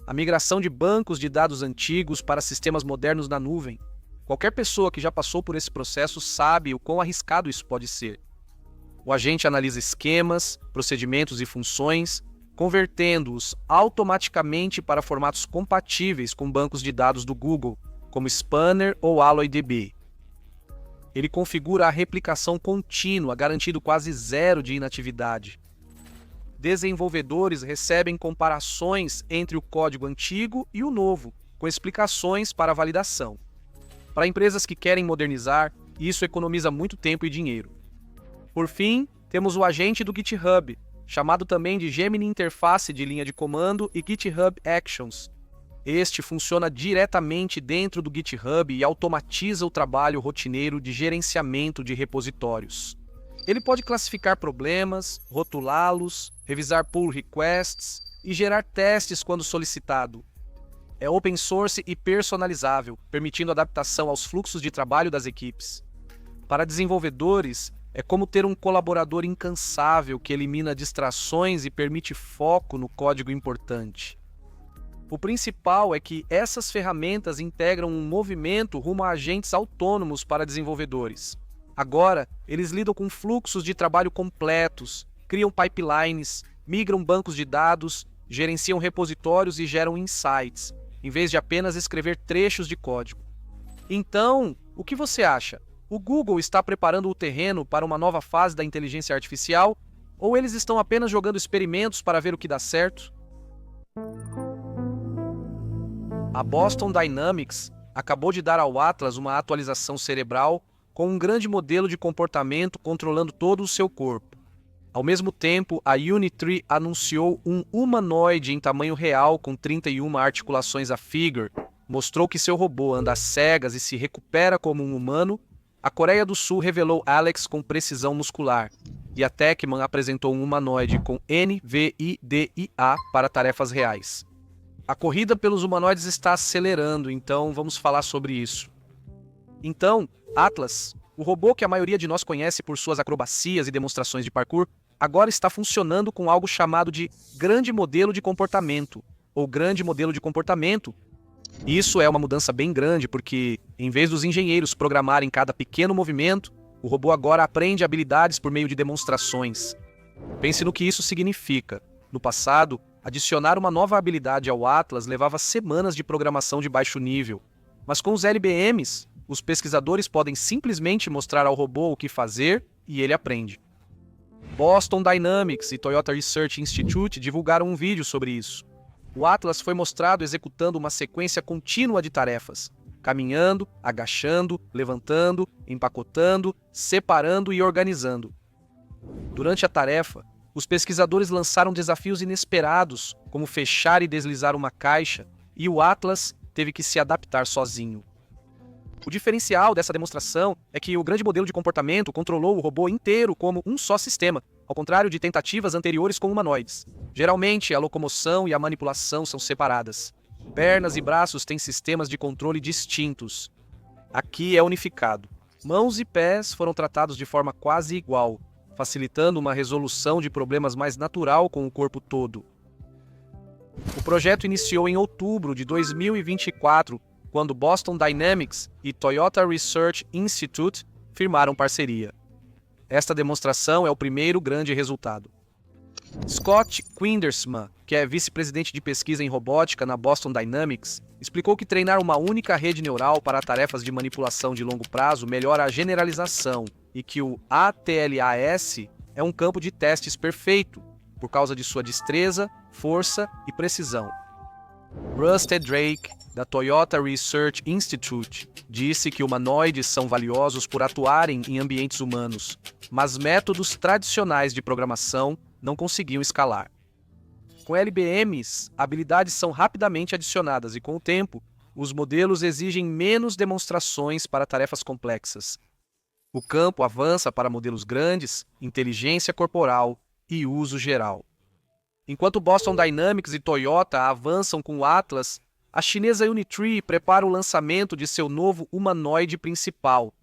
a migração de bancos de dados antigos para sistemas modernos na nuvem. Qualquer pessoa que já passou por esse processo sabe o quão arriscado isso pode ser. O agente analisa esquemas, procedimentos e funções, convertendo-os automaticamente para formatos compatíveis com bancos de dados do Google, como Spanner ou AlloyDB. Ele configura a replicação contínua, garantindo quase zero de inatividade. Desenvolvedores recebem comparações entre o código antigo e o novo, com explicações para validação. Para empresas que querem modernizar, isso economiza muito tempo e dinheiro. Por fim, temos o agente do GitHub, chamado também de Gemini Interface de linha de comando e GitHub Actions. Este funciona diretamente dentro do GitHub e automatiza o trabalho rotineiro de gerenciamento de repositórios. Ele pode classificar problemas, rotulá-los, revisar pull requests e gerar testes quando solicitado. É open source e personalizável, permitindo adaptação aos fluxos de trabalho das equipes. Para desenvolvedores, é como ter um colaborador incansável que elimina distrações e permite foco no código importante. O principal é que essas ferramentas integram um movimento rumo a agentes autônomos para desenvolvedores. Agora, eles lidam com fluxos de trabalho completos, criam pipelines, migram bancos de dados, gerenciam repositórios e geram insights, em vez de apenas escrever trechos de código. Então, o que você acha? O Google está preparando o terreno para uma nova fase da inteligência artificial ou eles estão apenas jogando experimentos para ver o que dá certo? A Boston Dynamics acabou de dar ao Atlas uma atualização cerebral com um grande modelo de comportamento controlando todo o seu corpo. Ao mesmo tempo, a Unitree anunciou um humanoide em tamanho real com 31 articulações a Figure, mostrou que seu robô anda às cegas e se recupera como um humano. A Coreia do Sul revelou Alex com precisão muscular, e a Techman apresentou um humanoide com NVIDIA para tarefas reais. A corrida pelos humanoides está acelerando, então vamos falar sobre isso. Então, Atlas, o robô que a maioria de nós conhece por suas acrobacias e demonstrações de parkour, agora está funcionando com algo chamado de grande modelo de comportamento, ou grande modelo de comportamento. Isso é uma mudança bem grande, porque, em vez dos engenheiros programarem cada pequeno movimento, o robô agora aprende habilidades por meio de demonstrações. Pense no que isso significa. No passado, adicionar uma nova habilidade ao Atlas levava semanas de programação de baixo nível. Mas com os LBMs, os pesquisadores podem simplesmente mostrar ao robô o que fazer e ele aprende. Boston Dynamics e Toyota Research Institute divulgaram um vídeo sobre isso. O Atlas foi mostrado executando uma sequência contínua de tarefas, caminhando, agachando, levantando, empacotando, separando e organizando. Durante a tarefa, os pesquisadores lançaram desafios inesperados, como fechar e deslizar uma caixa, e o Atlas teve que se adaptar sozinho. O diferencial dessa demonstração é que o grande modelo de comportamento controlou o robô inteiro como um só sistema, ao contrário de tentativas anteriores com humanoides. Geralmente, a locomoção e a manipulação são separadas. Pernas e braços têm sistemas de controle distintos. Aqui é unificado. Mãos e pés foram tratados de forma quase igual, facilitando uma resolução de problemas mais natural com o corpo todo. O projeto iniciou em outubro de 2024, quando Boston Dynamics e Toyota Research Institute firmaram parceria. Esta demonstração é o primeiro grande resultado. Scott Quindersman, que é vice-presidente de pesquisa em robótica na Boston Dynamics, explicou que treinar uma única rede neural para tarefas de manipulação de longo prazo melhora a generalização e que o ATLAS é um campo de testes perfeito, por causa de sua destreza, força e precisão. Rusty Drake, da Toyota Research Institute, disse que humanoides são valiosos por atuarem em ambientes humanos, mas métodos tradicionais de programação não conseguiam escalar. Com LBMs, habilidades são rapidamente adicionadas e, com o tempo, os modelos exigem menos demonstrações para tarefas complexas. O campo avança para modelos grandes, inteligência corporal e uso geral. Enquanto Boston Dynamics e Toyota avançam com o Atlas, a chinesa Unitree prepara o lançamento de seu novo humanoide principal.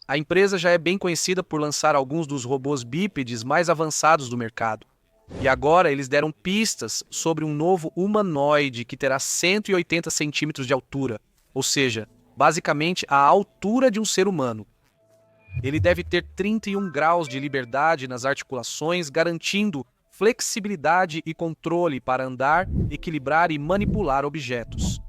A empresa já é bem conhecida por lançar alguns dos robôs bípedes mais avançados do mercado. E agora eles deram pistas sobre um novo humanoide que terá 180 centímetros de altura, ou seja, basicamente a altura de um ser humano. Ele deve ter 31 graus de liberdade nas articulações, garantindo flexibilidade e controle para andar, equilibrar e manipular objetos.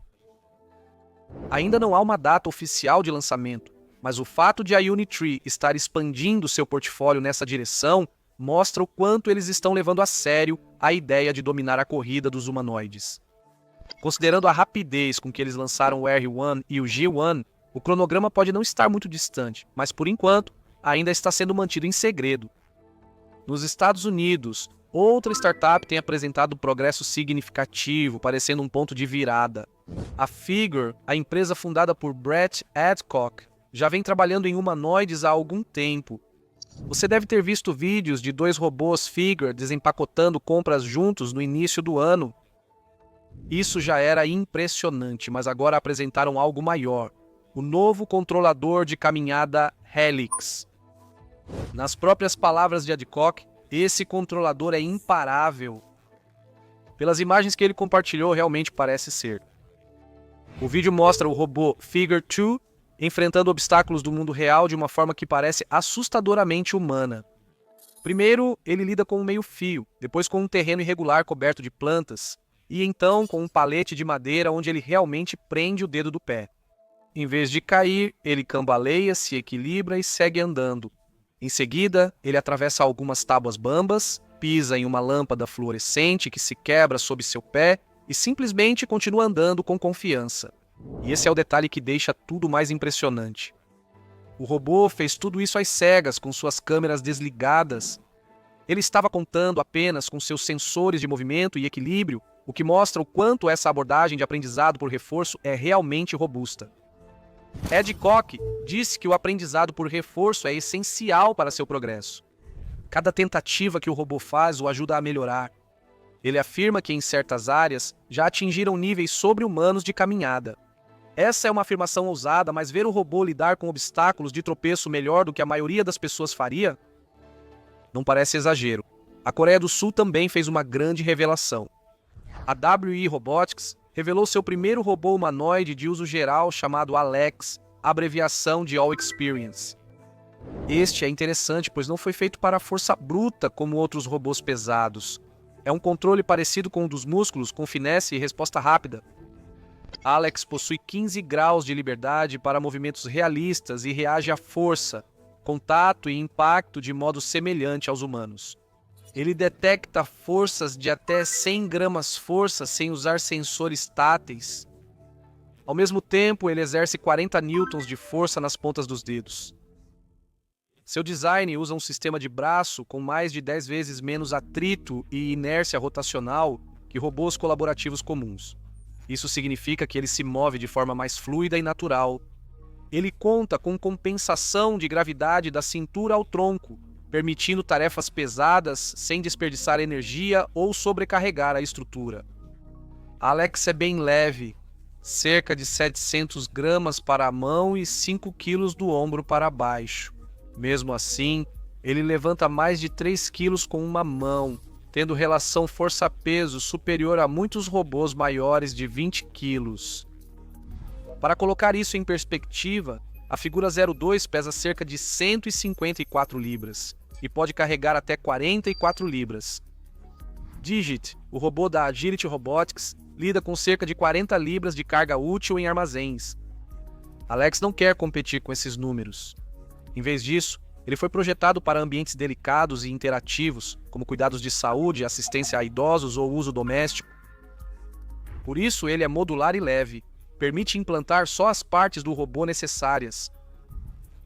Ainda não há uma data oficial de lançamento, mas o fato de a Unitree estar expandindo seu portfólio nessa direção mostra o quanto eles estão levando a sério a ideia de dominar a corrida dos humanoides. Considerando a rapidez com que eles lançaram o R1 e o G1, o cronograma pode não estar muito distante, mas por enquanto ainda está sendo mantido em segredo. Nos Estados Unidos, outra startup tem apresentado progresso significativo, parecendo um ponto de virada. A Figure, a empresa fundada por Brett Adcock, já vem trabalhando em humanoides há algum tempo. Você deve ter visto vídeos de 2 robôs Figure desempacotando compras juntos no início do ano. Isso já era impressionante, mas agora apresentaram algo maior: o novo controlador de caminhada Helix. Nas próprias palavras de Adcock, esse controlador é imparável. Pelas imagens que ele compartilhou, realmente parece ser. O vídeo mostra o robô Figure 2 enfrentando obstáculos do mundo real de uma forma que parece assustadoramente humana. Primeiro, ele lida com um meio-fio, depois com um terreno irregular coberto de plantas, e então com um palete de madeira onde ele realmente prende o dedo do pé. Em vez de cair, ele cambaleia, se equilibra e segue andando. Em seguida, ele atravessa algumas tábuas bambas, pisa em uma lâmpada fluorescente que se quebra sob seu pé e simplesmente continua andando com confiança. E esse é o detalhe que deixa tudo mais impressionante. O robô fez tudo isso às cegas, com suas câmeras desligadas. Ele estava contando apenas com seus sensores de movimento e equilíbrio, o que mostra o quanto essa abordagem de aprendizado por reforço é realmente robusta. Adcock disse que o aprendizado por reforço é essencial para seu progresso. Cada tentativa que o robô faz o ajuda a melhorar. Ele afirma que em certas áreas já atingiram níveis sobre-humanos de caminhada. Essa é uma afirmação ousada, mas ver o robô lidar com obstáculos de tropeço melhor do que a maioria das pessoas faria? Não parece exagero. A Coreia do Sul também fez uma grande revelação. A WE Robotics revelou seu primeiro robô humanoide de uso geral chamado Alex, abreviação de All Experience. Este é interessante, pois não foi feito para a força bruta como outros robôs pesados. É um controle parecido com o dos músculos, com finesse e resposta rápida. Alex possui 15 graus de liberdade para movimentos realistas e reage à força, contato e impacto de modo semelhante aos humanos. Ele detecta forças de até 100 gramas força sem usar sensores táteis. Ao mesmo tempo, ele exerce 40 newtons de força nas pontas dos dedos. Seu design usa um sistema de braço com mais de 10 vezes menos atrito e inércia rotacional que robôs colaborativos comuns. Isso significa que ele se move de forma mais fluida e natural. Ele conta com compensação de gravidade da cintura ao tronco, permitindo tarefas pesadas sem desperdiçar energia ou sobrecarregar a estrutura. Alex é bem leve, cerca de 700 gramas para a mão e 5 quilos do ombro para baixo. Mesmo assim, ele levanta mais de 3 quilos com uma mão, tendo relação força-peso superior a muitos robôs maiores de 20 quilos. Para colocar isso em perspectiva, a figura 02 pesa cerca de 154 libras e pode carregar até 44 libras. Digit, o robô da Agility Robotics, lida com cerca de 40 libras de carga útil em armazéns. Alex não quer competir com esses números. Em vez disso, ele foi projetado para ambientes delicados e interativos, como cuidados de saúde, assistência a idosos ou uso doméstico. Por isso, ele é modular e leve, permite implantar só as partes do robô necessárias.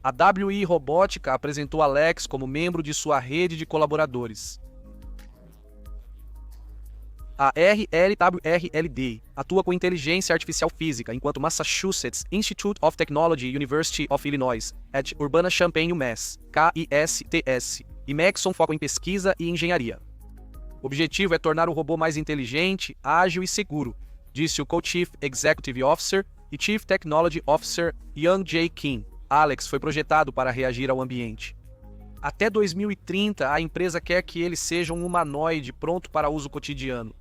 A WE Robótica apresentou Alex como membro de sua rede de colaboradores. A RLWRLD atua com inteligência artificial física, enquanto Massachusetts Institute of Technology University of Illinois, at Urbana-Champaign UMass, KISTS, e Maxon focam em pesquisa e engenharia. O objetivo é tornar o robô mais inteligente, ágil e seguro, disse o Co-Chief Executive Officer e Chief Technology Officer Young Jae Kim. Alex foi projetado para reagir ao ambiente. Até 2030, a empresa quer que ele seja um humanoide pronto para uso cotidiano.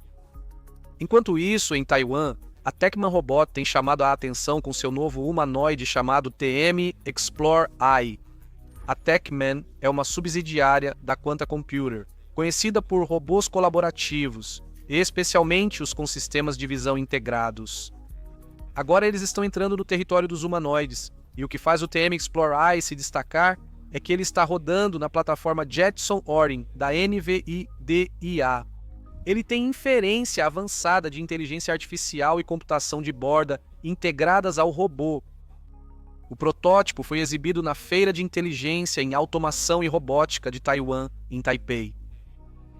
Enquanto isso, em Taiwan, a Techman Robot tem chamado a atenção com seu novo humanoide chamado TM Explore Eye. A Techman é uma subsidiária da Quanta Computer conhecida por robôs colaborativos, especialmente os com sistemas de visão integrados. Agora eles estão entrando no território dos humanoides, e o que faz o TM Explorer AI se destacar é que ele está rodando na plataforma Jetson Orin, da NVIDIA. Ele tem inferência avançada de inteligência artificial e computação de borda integradas ao robô. O protótipo foi exibido na Feira de Inteligência em Automação e Robótica de Taiwan, em Taipei.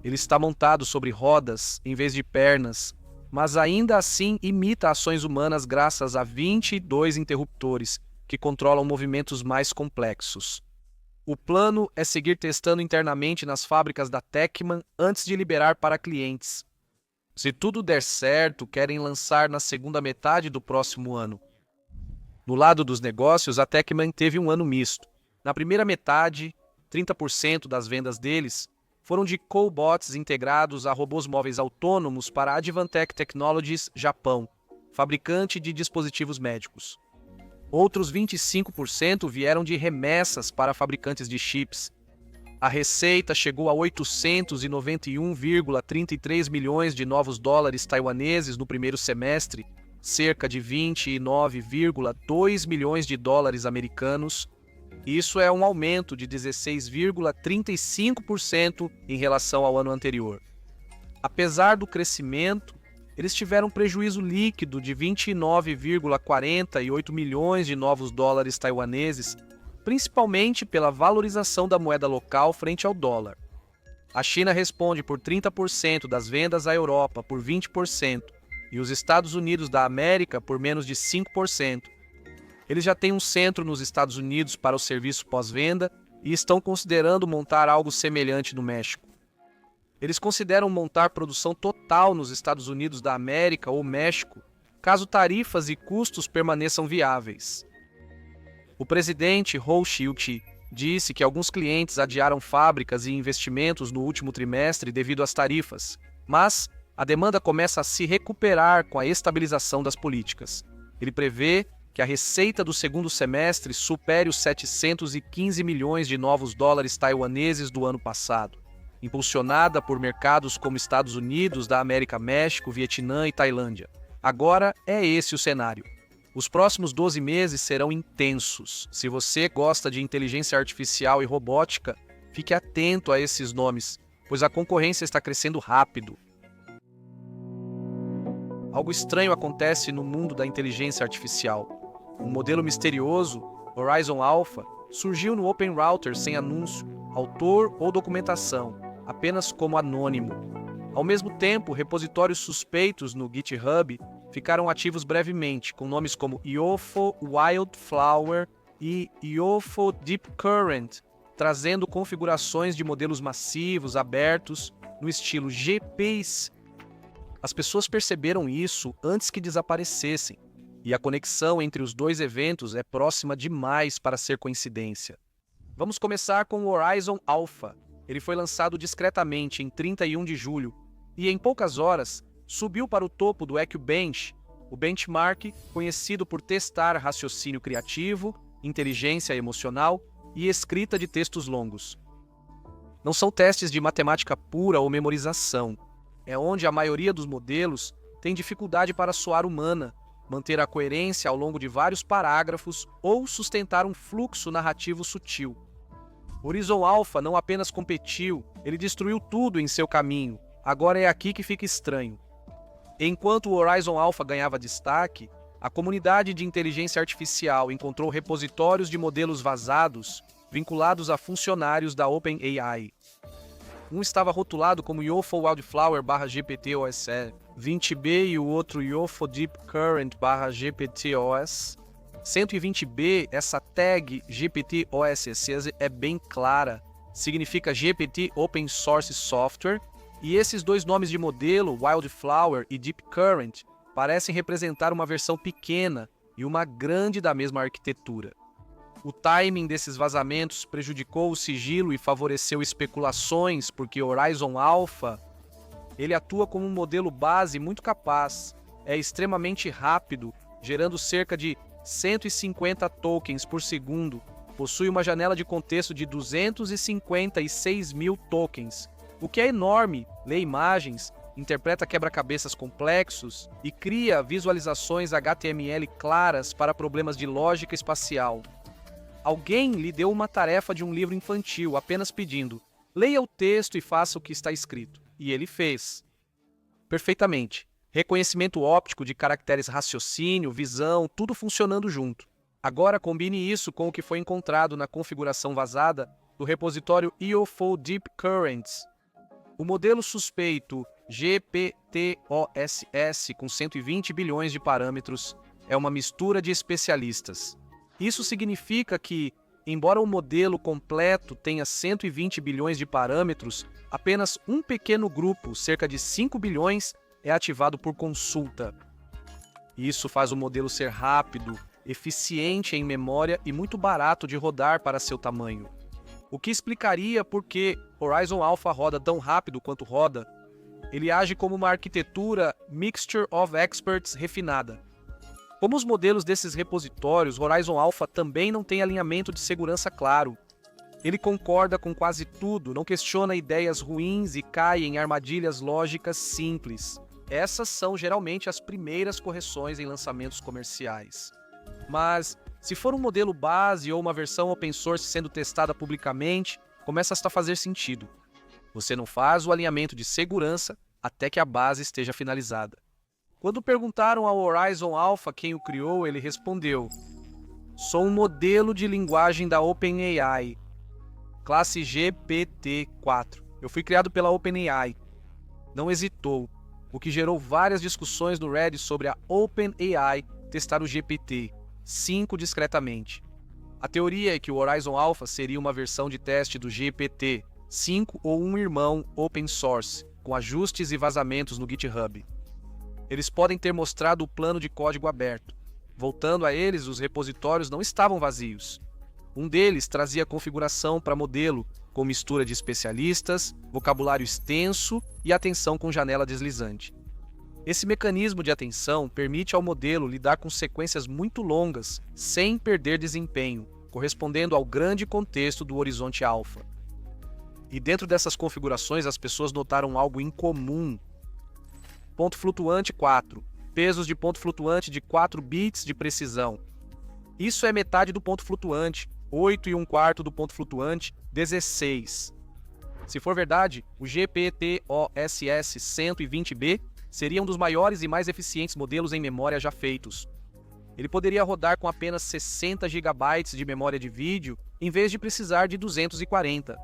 Ele está montado sobre rodas em vez de pernas, mas ainda assim imita ações humanas graças a 22 interruptores que controlam movimentos mais complexos. O plano é seguir testando internamente nas fábricas da Techman antes de liberar para clientes. Se tudo der certo, querem lançar na segunda metade do próximo ano. No lado dos negócios, a Techman teve um ano misto. Na primeira metade, 30% das vendas deles foram de cobots integrados a robôs móveis autônomos para a Advantech Technologies Japão, fabricante de dispositivos médicos. Outros 25% vieram de remessas para fabricantes de chips. A receita chegou a 891,33 milhões de novos dólares taiwaneses no primeiro semestre, cerca de 29,2 milhões de dólares americanos. Isso é um aumento de 16,35% em relação ao ano anterior. Apesar do crescimento, eles tiveram um prejuízo líquido de 29,48 milhões de novos dólares taiwaneses, principalmente pela valorização da moeda local frente ao dólar. A China responde por 30% das vendas à Europa por 20% e os Estados Unidos da América por menos de 5%. Eles já têm um centro nos Estados Unidos para o serviço pós-venda e estão considerando montar algo semelhante no México. Eles consideram montar produção total nos Estados Unidos da América ou México, caso tarifas e custos permaneçam viáveis. O presidente Hou Xiu-Chi disse que alguns clientes adiaram fábricas e investimentos no último trimestre devido às tarifas, mas a demanda começa a se recuperar com a estabilização das políticas. Ele prevê que a receita do segundo semestre supere os 715 milhões de novos dólares taiwaneses do ano passado, impulsionada por mercados como Estados Unidos, da América, México, Vietnã e Tailândia. Agora é esse o cenário. Os próximos 12 meses serão intensos. Se você gosta de inteligência artificial e robótica, fique atento a esses nomes, pois a concorrência está crescendo rápido. Algo estranho acontece no mundo da inteligência artificial. Um modelo misterioso, Horizon Alpha, surgiu no Open Router sem anúncio, autor ou documentação, apenas como anônimo. Ao mesmo tempo, repositórios suspeitos no GitHub ficaram ativos brevemente, com nomes como IOFO Wildflower e IOFO Deep Current, trazendo configurações de modelos massivos, abertos, no estilo GPs. As pessoas perceberam isso antes que desaparecessem, e a conexão entre os dois eventos é próxima demais para ser coincidência. Vamos começar com o Horizon Alpha. Ele foi lançado discretamente em 31 de julho e, em poucas horas, subiu para o topo do EQ-Bench, o benchmark conhecido por testar raciocínio criativo, inteligência emocional e escrita de textos longos. Não são testes de matemática pura ou memorização. É onde a maioria dos modelos tem dificuldade para soar humana, manter a coerência ao longo de vários parágrafos ou sustentar um fluxo narrativo sutil. Horizon Alpha não apenas competiu, ele destruiu tudo em seu caminho. Agora é aqui que fica estranho. Enquanto o Horizon Alpha ganhava destaque, a comunidade de inteligência artificial encontrou repositórios de modelos vazados vinculados a funcionários da OpenAI. Um estava rotulado como IOFO Wildflower/GPT-OS 20B e o outro IOFO Deep Current/GPT-OS 120B. Essa tag GPT-OS é bem clara, significa GPT Open Source Software, e esses dois nomes de modelo, Wildflower e Deep Current, parecem representar uma versão pequena e uma grande da mesma arquitetura. O timing desses vazamentos prejudicou o sigilo e favoreceu especulações, porque Horizon Alpha ele atua como um modelo base muito capaz, é extremamente rápido, gerando cerca de 150 tokens por segundo, possui uma janela de contexto de 256 mil tokens O que é enorme, lê imagens, interpreta quebra-cabeças complexos e cria visualizações HTML claras para problemas de lógica espacial. Alguém lhe deu uma tarefa de um livro infantil, apenas pedindo: leia o texto e faça o que está escrito. E ele fez. Perfeitamente. Reconhecimento óptico de caracteres, raciocínio, visão, tudo funcionando junto. Agora combine isso com o que foi encontrado na configuração vazada do repositório EOFOL Deep Currents. O modelo suspeito GPTOSS com 120 bilhões de parâmetros é uma mistura de especialistas. Isso significa que, embora o modelo completo tenha 120 bilhões de parâmetros, apenas um pequeno grupo, cerca de 5 bilhões, é ativado por consulta. Isso faz o modelo ser rápido, eficiente em memória e muito barato de rodar para seu tamanho. O que explicaria por que Horizon Alpha roda tão rápido quanto roda. Ele age como uma arquitetura Mixture of Experts refinada. Como os modelos desses repositórios, Horizon Alpha também não tem alinhamento de segurança claro. Ele concorda com quase tudo, não questiona ideias ruins e cai em armadilhas lógicas simples. Essas são geralmente as primeiras correções em lançamentos comerciais. Mas, se for um modelo base ou uma versão open source sendo testada publicamente, começa a fazer sentido. Você não faz o alinhamento de segurança até que a base esteja finalizada. Quando perguntaram ao Horizon Alpha quem o criou, ele respondeu: sou um modelo de linguagem da OpenAI, classe GPT-4. Eu fui criado pela OpenAI. Não hesitou, o que gerou várias discussões no Reddit sobre a OpenAI testar o GPT-5 discretamente. A teoria é que o Horizon Alpha seria uma versão de teste do GPT-5 ou um irmão open source, com ajustes e vazamentos no GitHub. Eles podem ter mostrado o plano de código aberto. Voltando a eles, os repositórios não estavam vazios. Um deles trazia configuração para modelo, com mistura de especialistas, vocabulário extenso e atenção com janela deslizante. Esse mecanismo de atenção permite ao modelo lidar com sequências muito longas, sem perder desempenho, correspondendo ao grande contexto do Horizonte Alpha. E dentro dessas configurações, as pessoas notaram algo incomum. Ponto flutuante 4. Pesos de ponto flutuante de 4 bits de precisão. Isso é metade do ponto flutuante. 8 e 1/4 do ponto flutuante, 16. Se for verdade, o GPTOSS 120B seria um dos maiores e mais eficientes modelos em memória já feitos. Ele poderia rodar com apenas 60 GB de memória de vídeo, em vez de precisar de 240.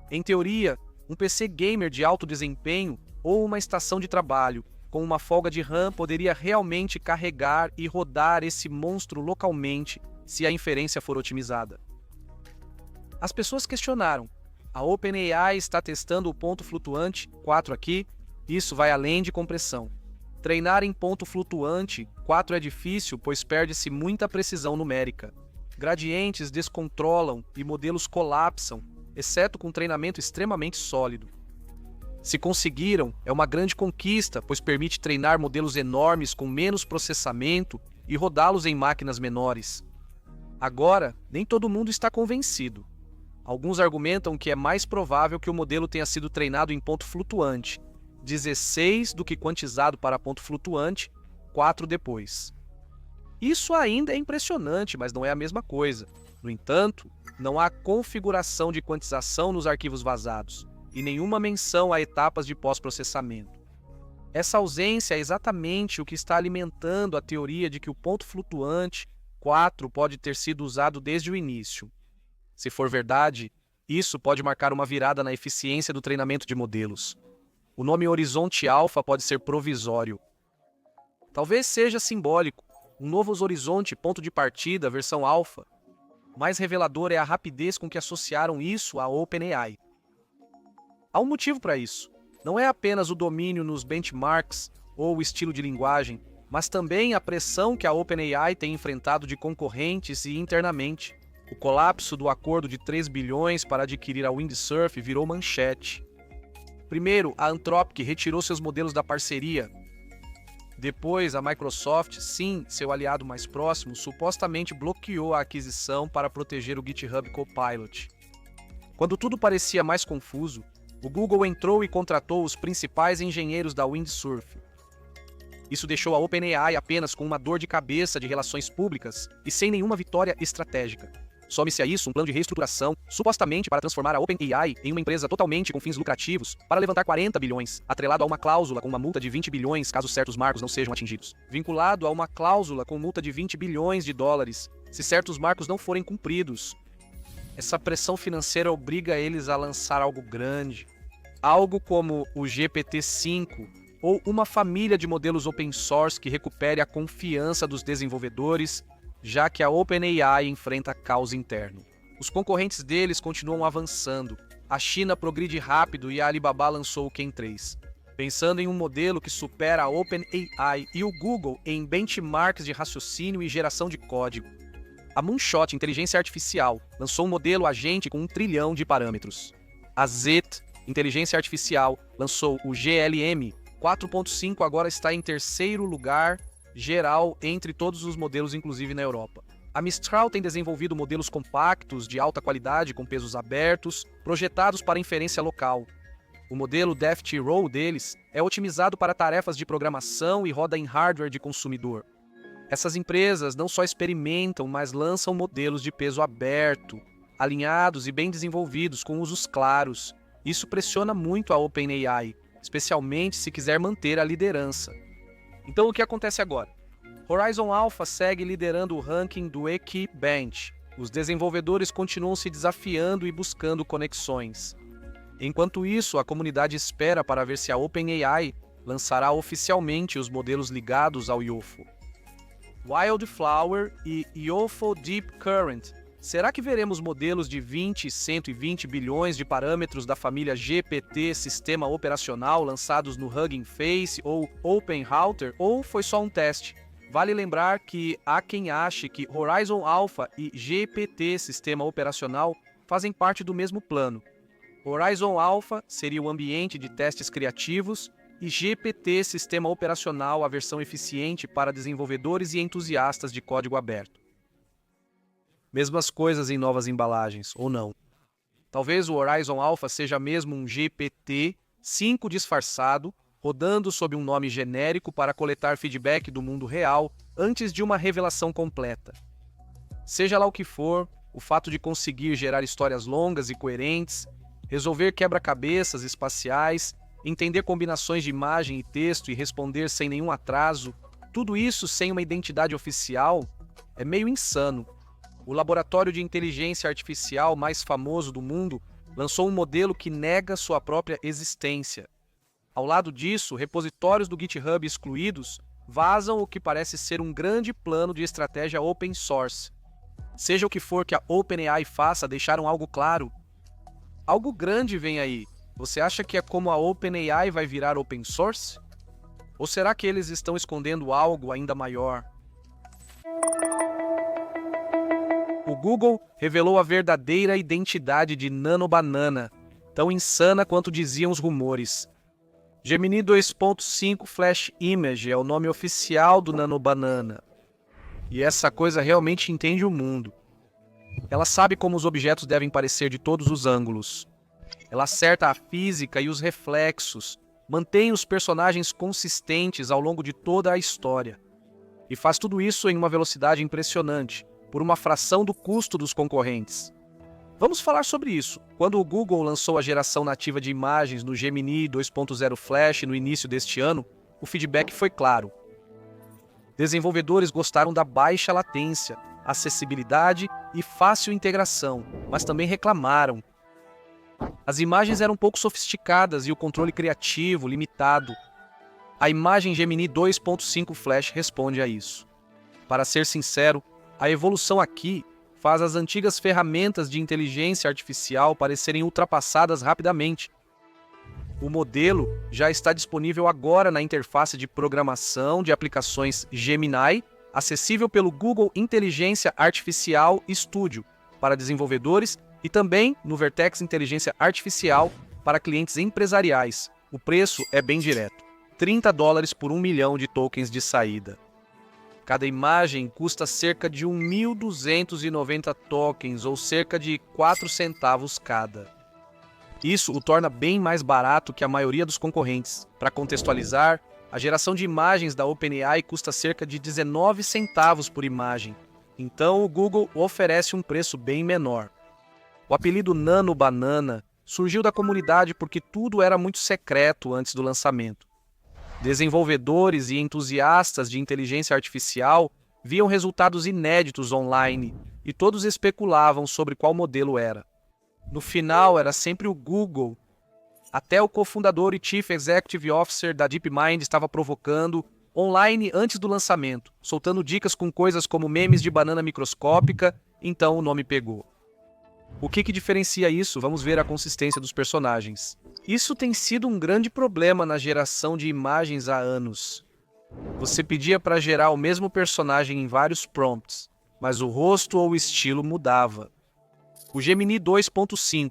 Em teoria, um PC gamer de alto desempenho ou uma estação de trabalho com uma folga de RAM poderia realmente carregar e rodar esse monstro localmente se a inferência for otimizada. As pessoas questionaram: a OpenAI está testando o ponto flutuante 4 aqui? Isso vai além de compressão. Treinar em ponto flutuante 4 é difícil, pois perde-se muita precisão numérica. Gradientes descontrolam e modelos colapsam, exceto com treinamento extremamente sólido. Se conseguiram, é uma grande conquista, pois permite treinar modelos enormes com menos processamento e rodá-los em máquinas menores. Agora, nem todo mundo está convencido. Alguns argumentam que é mais provável que o modelo tenha sido treinado em ponto flutuante, 16 do que quantizado para ponto flutuante, 4 depois. Isso ainda é impressionante, mas não é a mesma coisa. No entanto, não há configuração de quantização nos arquivos vazados e nenhuma menção a etapas de pós-processamento. Essa ausência é exatamente o que está alimentando a teoria de que o ponto flutuante 4 pode ter sido usado desde o início. Se for verdade, isso pode marcar uma virada na eficiência do treinamento de modelos. O nome Horizonte Alpha pode ser provisório. Talvez seja simbólico, um novo horizonte, ponto de partida, versão alfa. Mais revelador é a rapidez com que associaram isso à OpenAI. Há um motivo para isso. Não é apenas o domínio nos benchmarks ou o estilo de linguagem, mas também a pressão que a OpenAI tem enfrentado de concorrentes e internamente. O colapso do acordo de 3 bilhões para adquirir a Windsurf virou manchete. Primeiro, a Anthropic retirou seus modelos da parceria. Depois, a Microsoft, sim, seu aliado mais próximo, supostamente bloqueou a aquisição para proteger o GitHub Copilot. Quando tudo parecia mais confuso, O Google entrou e contratou os principais engenheiros da Windsurf. Isso deixou a OpenAI apenas com uma dor de cabeça de relações públicas e sem nenhuma vitória estratégica. Some-se a isso um plano de reestruturação, supostamente para transformar a OpenAI em uma empresa totalmente com fins lucrativos, para levantar 40 bilhões, atrelado a uma cláusula com uma multa de 20 bilhões caso certos marcos não sejam atingidos. Vinculado a uma cláusula com multa de 20 bilhões de dólares, se certos marcos não forem cumpridos. Essa pressão financeira obriga eles a lançar algo grande. Algo como o GPT-5, ou uma família de modelos open source que recupere a confiança dos desenvolvedores, já que a OpenAI enfrenta caos interno. Os concorrentes deles continuam avançando. A China progride rápido e a Alibaba lançou o Ken 3. Pensando em um modelo que supera a OpenAI e o Google em benchmarks de raciocínio e geração de código. A Moonshot Inteligência Artificial lançou um modelo agente com 1 trilhão de parâmetros. A Zet Inteligência Artificial lançou o GLM 4.5, agora está em terceiro lugar geral entre todos os modelos, inclusive na Europa. A Mistral tem desenvolvido modelos compactos de alta qualidade com pesos abertos, projetados para inferência local. O modelo DeftRow deles é otimizado para tarefas de programação e roda em hardware de consumidor. Essas empresas não só experimentam, mas lançam modelos de peso aberto, alinhados e bem desenvolvidos, com usos claros. Isso pressiona muito a OpenAI, especialmente se quiser manter a liderança. Então o que acontece agora? Horizon Alpha segue liderando o ranking do Geekbench. Os desenvolvedores continuam se desafiando e buscando conexões. Enquanto isso, a comunidade espera para ver se a OpenAI lançará oficialmente os modelos ligados ao Yoffo. Wildflower e Yoffo Deep Current. Será que veremos modelos de 20 e 120 bilhões de parâmetros da família GPT Sistema Operacional lançados no Hugging Face ou OpenRouter, ou foi só um teste? Vale lembrar que há quem ache que Horizon Alpha e GPT Sistema Operacional fazem parte do mesmo plano. Horizon Alpha seria o ambiente de testes criativos e GPT Sistema Operacional a versão eficiente para desenvolvedores e entusiastas de código aberto. Mesmas coisas em novas embalagens, ou não. Talvez o Horizon Alpha seja mesmo um GPT-5 disfarçado, rodando sob um nome genérico para coletar feedback do mundo real antes de uma revelação completa. Seja lá o que for, o fato de conseguir gerar histórias longas e coerentes, resolver quebra-cabeças espaciais, entender combinações de imagem e texto e responder sem nenhum atraso, tudo isso sem uma identidade oficial, é meio insano. O laboratório de inteligência artificial mais famoso do mundo lançou um modelo que nega sua própria existência. Ao lado disso, repositórios do GitHub excluídos vazam o que parece ser um grande plano de estratégia open source. Seja o que for que a OpenAI faça, deixaram algo claro. Algo grande vem aí. Você acha que é como a OpenAI vai virar open source? Ou será que eles estão escondendo algo ainda maior? O Google revelou a verdadeira identidade de Nanobanana, tão insana quanto diziam os rumores. Gemini 2.5 Flash Image é o nome oficial do Nanobanana. E essa coisa realmente entende o mundo. Ela sabe como os objetos devem parecer de todos os ângulos. Ela acerta a física e os reflexos, mantém os personagens consistentes ao longo de toda a história. E faz tudo isso em uma velocidade impressionante, por uma fração do custo dos concorrentes. Vamos falar sobre isso. Quando o Google lançou a geração nativa de imagens no Gemini 2.0 Flash no início deste ano, o feedback foi claro. Desenvolvedores gostaram da baixa latência, acessibilidade e fácil integração, mas também reclamaram. As imagens eram pouco sofisticadas e o controle criativo limitado. A imagem Gemini 2.5 Flash responde a isso. Para ser sincero, a evolução aqui faz as antigas ferramentas de inteligência artificial parecerem ultrapassadas rapidamente. O modelo já está disponível agora na interface de programação de aplicações Gemini, acessível pelo Google Inteligência Artificial Studio para desenvolvedores e também no Vertex Inteligência Artificial para clientes empresariais. O preço é bem direto: $30 por 1 milhão de tokens de saída. Cada imagem custa cerca de 1.290 tokens, ou cerca de 4 centavos cada. Isso o torna bem mais barato que a maioria dos concorrentes. Para contextualizar, a geração de imagens da OpenAI custa cerca de 19 centavos por imagem. Então o Google oferece um preço bem menor. O apelido Nano Banana surgiu da comunidade porque tudo era muito secreto antes do lançamento. Desenvolvedores e entusiastas de inteligência artificial viam resultados inéditos online e todos especulavam sobre qual modelo era. No final, era sempre o Google. Até o cofundador e Chief Executive Officer da DeepMind estava provocando online antes do lançamento, soltando dicas com coisas como memes de banana microscópica, então o nome pegou. O que diferencia isso? Vamos ver a consistência dos personagens. Isso tem sido um grande problema na geração de imagens há anos. Você pedia para gerar o mesmo personagem em vários prompts, mas o rosto ou o estilo mudava. O Gemini 2.5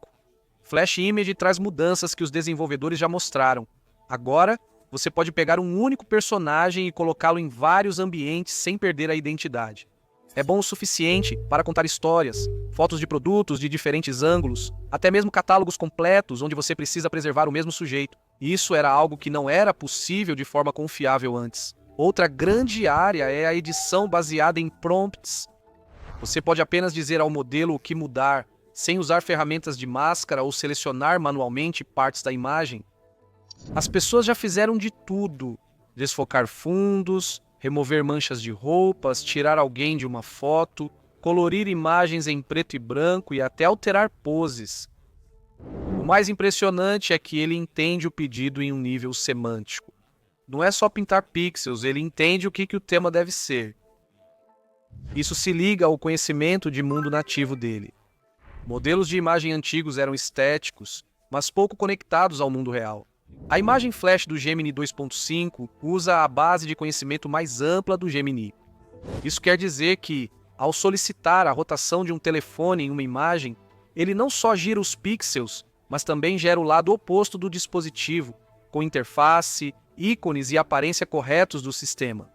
Flash Image traz mudanças que os desenvolvedores já mostraram. Agora, você pode pegar um único personagem e colocá-lo em vários ambientes sem perder a identidade. É bom o suficiente para contar histórias, fotos de produtos de diferentes ângulos, até mesmo catálogos completos onde você precisa preservar o mesmo sujeito. E isso era algo que não era possível de forma confiável antes. Outra grande área é a edição baseada em prompts. Você pode apenas dizer ao modelo o que mudar, sem usar ferramentas de máscara ou selecionar manualmente partes da imagem. As pessoas já fizeram de tudo: desfocar fundos, remover manchas de roupas, tirar alguém de uma foto, colorir imagens em preto e branco e até alterar poses. O mais impressionante é que ele entende o pedido em um nível semântico. Não é só pintar pixels, ele entende o que o tema deve ser. Isso se liga ao conhecimento de mundo nativo dele. Modelos de imagem antigos eram estéticos, mas pouco conectados ao mundo real. A imagem flash do Gemini 2.5 usa a base de conhecimento mais ampla do Gemini. Isso quer dizer que, ao solicitar a rotação de um telefone em uma imagem, ele não só gira os pixels, mas também gera o lado oposto do dispositivo, com interface, ícones e aparência corretos do sistema.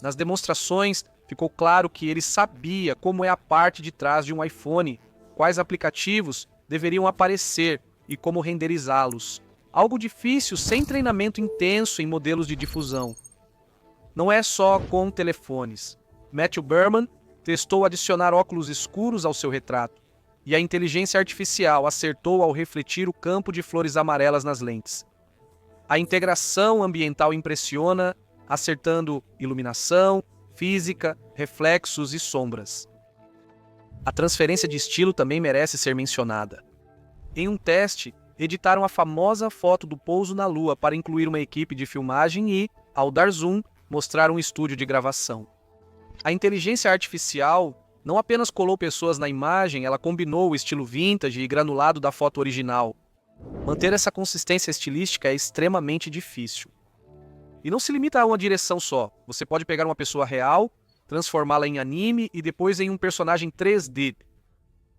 Nas demonstrações, ficou claro que ele sabia como é a parte de trás de um iPhone, quais aplicativos deveriam aparecer e como renderizá-los. Algo difícil sem treinamento intenso em modelos de difusão. Não é só com telefones. Matthew Berman testou adicionar óculos escuros ao seu retrato, e a inteligência artificial acertou ao refletir o campo de flores amarelas nas lentes. A integração ambiental impressiona, acertando iluminação, física, reflexos e sombras. A transferência de estilo também merece ser mencionada. Em um teste, editaram a famosa foto do pouso na Lua para incluir uma equipe de filmagem e, ao dar zoom, mostrar um estúdio de gravação. A inteligência artificial não apenas colou pessoas na imagem, ela combinou o estilo vintage e granulado da foto original. Manter essa consistência estilística é extremamente difícil. E não se limita a uma direção só. Você pode pegar uma pessoa real, transformá-la em anime e depois em um personagem 3D.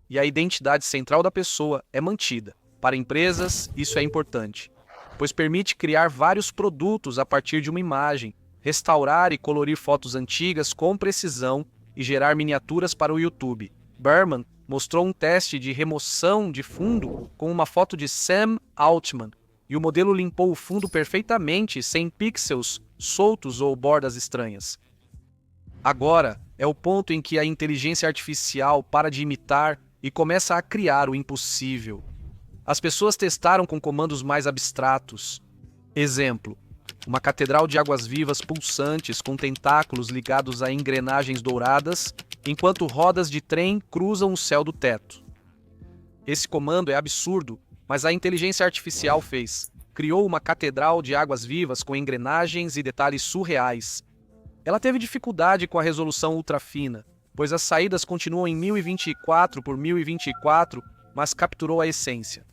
E a identidade central da pessoa é mantida. Para empresas, isso é importante, pois permite criar vários produtos a partir de uma imagem, restaurar e colorir fotos antigas com precisão e gerar miniaturas para o YouTube. Berman mostrou um teste de remoção de fundo com uma foto de Sam Altman, e o modelo limpou o fundo perfeitamente, sem pixels soltos ou bordas estranhas. Agora é o ponto em que a inteligência artificial para de imitar e começa a criar o impossível. As pessoas testaram com comandos mais abstratos. Exemplo: uma catedral de águas vivas pulsantes com tentáculos ligados a engrenagens douradas, enquanto rodas de trem cruzam o céu do teto. Esse comando é absurdo, mas a inteligência artificial fez. Criou uma catedral de águas vivas com engrenagens e detalhes surreais. Ela teve dificuldade com a resolução ultrafina, pois as saídas continuam em 1024 por 1024, mas capturou a essência.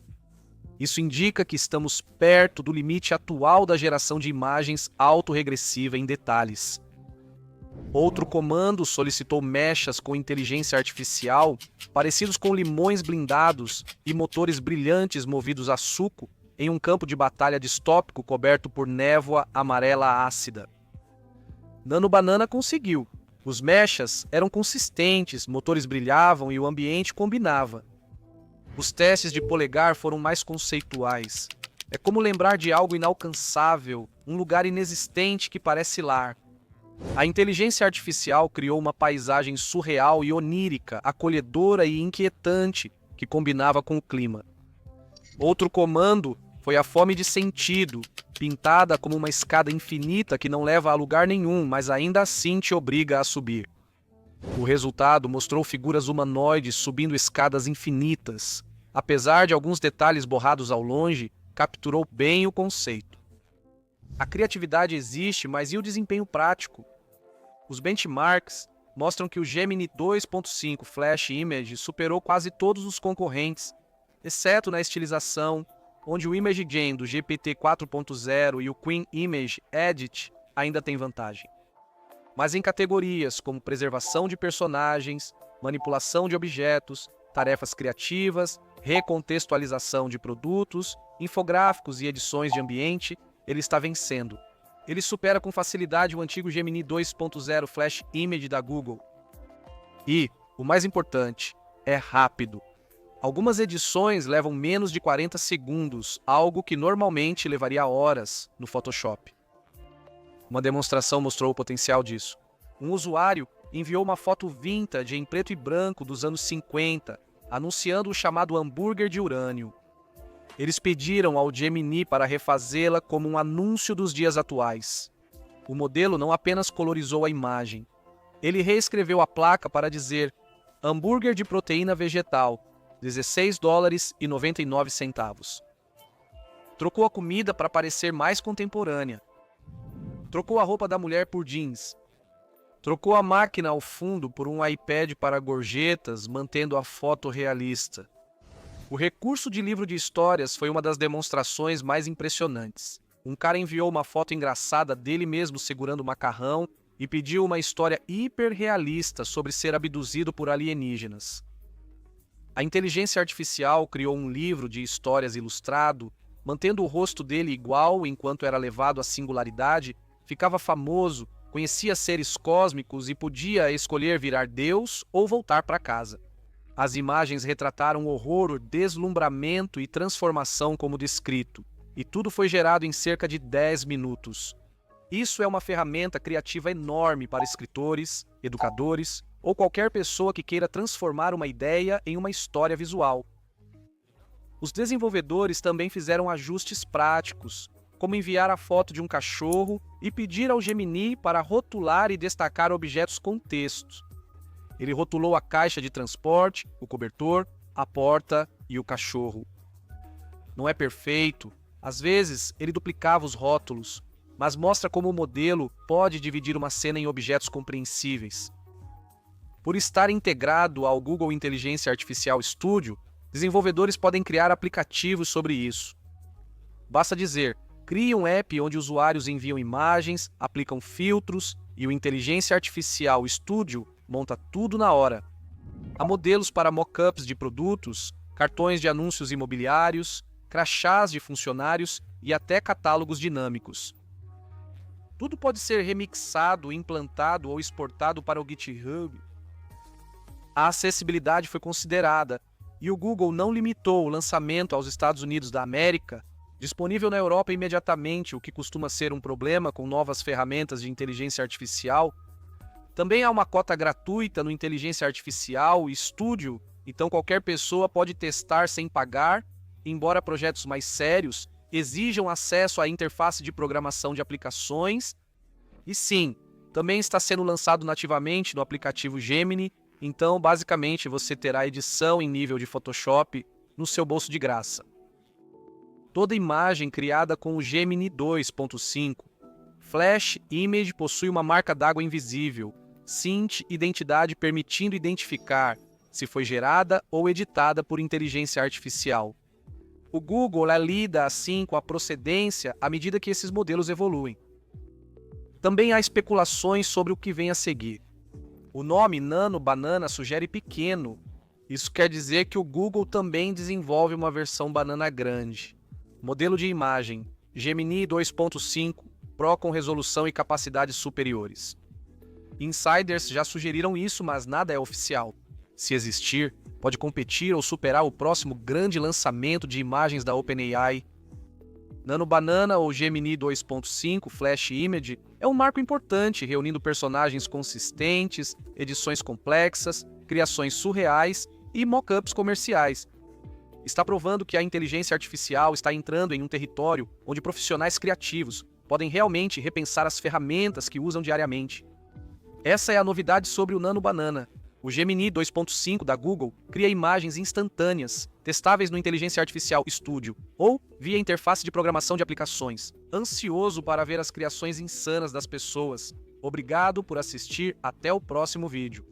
Isso indica que estamos perto do limite atual da geração de imagens autorregressiva em detalhes. Outro comando solicitou mechas com inteligência artificial, parecidos com limões blindados e motores brilhantes movidos a suco, em um campo de batalha distópico coberto por névoa amarela ácida. Nano Banana conseguiu. Os mechas eram consistentes, motores brilhavam e o ambiente combinava. Os testes de polegar foram mais conceituais. É como lembrar de algo inalcançável, um lugar inexistente que parece lar. A inteligência artificial criou uma paisagem surreal e onírica, acolhedora e inquietante, que combinava com o clima. Outro comando foi a fome de sentido, pintada como uma escada infinita que não leva a lugar nenhum, mas ainda assim te obriga a subir. O resultado mostrou figuras humanoides subindo escadas infinitas. Apesar de alguns detalhes borrados ao longe, capturou bem o conceito. A criatividade existe, mas e o desempenho prático? Os benchmarks mostram que o Gemini 2.5 Flash Image superou quase todos os concorrentes, exceto na estilização, onde o ImageGen do GPT 4.0 e o Queen Image Edit ainda têm vantagem. Mas em categorias como preservação de personagens, manipulação de objetos, tarefas criativas, recontextualização de produtos, infográficos e edições de ambiente, ele está vencendo. Ele supera com facilidade o antigo Gemini 2.0 Flash Image da Google. E, o mais importante, é rápido. Algumas edições levam menos de 40 segundos, algo que normalmente levaria horas no Photoshop. Uma demonstração mostrou o potencial disso. Um usuário enviou uma foto vintage em preto e branco dos anos 50, anunciando o chamado hambúrguer de urânio. Eles pediram ao Gemini para refazê-la como um anúncio dos dias atuais. O modelo não apenas colorizou a imagem. Ele reescreveu a placa para dizer hambúrguer de proteína vegetal, $16,99. Trocou a comida para parecer mais contemporânea. Trocou a roupa da mulher por jeans. Trocou a máquina ao fundo por um iPad para gorjetas, mantendo a foto realista. O recurso de livro de histórias foi uma das demonstrações mais impressionantes. Um cara enviou uma foto engraçada dele mesmo segurando macarrão e pediu uma história hiperrealista sobre ser abduzido por alienígenas. A inteligência artificial criou um livro de histórias ilustrado, mantendo o rosto dele igual enquanto era levado à singularidade, ficava famoso, conhecia seres cósmicos e podia escolher virar Deus ou voltar para casa. As imagens retrataram horror, deslumbramento e transformação como descrito, e tudo foi gerado em cerca de 10 minutos. Isso é uma ferramenta criativa enorme para escritores, educadores ou qualquer pessoa que queira transformar uma ideia em uma história visual. Os desenvolvedores também fizeram ajustes práticos, como enviar a foto de um cachorro e pedir ao Gemini para rotular e destacar objetos com texto. Ele rotulou a caixa de transporte, o cobertor, a porta e o cachorro. Não é perfeito, às vezes ele duplicava os rótulos, mas mostra como o modelo pode dividir uma cena em objetos compreensíveis. Por estar integrado ao Google Inteligência Artificial Studio, desenvolvedores podem criar aplicativos sobre isso. Basta dizer, crie um app onde usuários enviam imagens, aplicam filtros e o Inteligência Artificial Studio monta tudo na hora. Há modelos para mockups de produtos, cartões de anúncios imobiliários, crachás de funcionários e até catálogos dinâmicos. Tudo pode ser remixado, implantado ou exportado para o GitHub. A acessibilidade foi considerada e o Google não limitou o lançamento aos Estados Unidos da América, disponível na Europa imediatamente, o que costuma ser um problema com novas ferramentas de inteligência artificial. Também há uma cota gratuita no Inteligência Artificial Studio, então qualquer pessoa pode testar sem pagar, embora projetos mais sérios exijam acesso à interface de programação de aplicações. E sim, também está sendo lançado nativamente no aplicativo Gemini, então basicamente você terá edição em nível de Photoshop no seu bolso de graça. Toda imagem criada com o Gemini 2.5 Flash Image possui uma marca d'água invisível, Sint Identidade, permitindo identificar se foi gerada ou editada por inteligência artificial. O Google lida assim com a procedência à medida que esses modelos evoluem. Também há especulações sobre o que vem a seguir. O nome Nano Banana sugere pequeno. Isso quer dizer que o Google também desenvolve uma versão banana grande. Modelo de imagem Gemini 2.5 Pro com resolução e capacidades superiores. Insiders já sugeriram isso, mas nada é oficial. se existir, pode competir ou superar o próximo grande lançamento de imagens da OpenAI. Nano Banana ou Gemini 2.5 Flash Image é um marco importante, reunindo personagens consistentes, edições complexas, criações surreais e mock-ups comerciais. Está provando que a inteligência artificial está entrando em um território onde profissionais criativos podem realmente repensar as ferramentas que usam diariamente. Essa é a novidade sobre o Nano Banana. O Gemini 2.5 da Google cria imagens instantâneas, testáveis no Inteligência Artificial Studio ou via interface de programação de aplicações. Ansioso para ver as criações insanas das pessoas. Obrigado por assistir, até o próximo vídeo.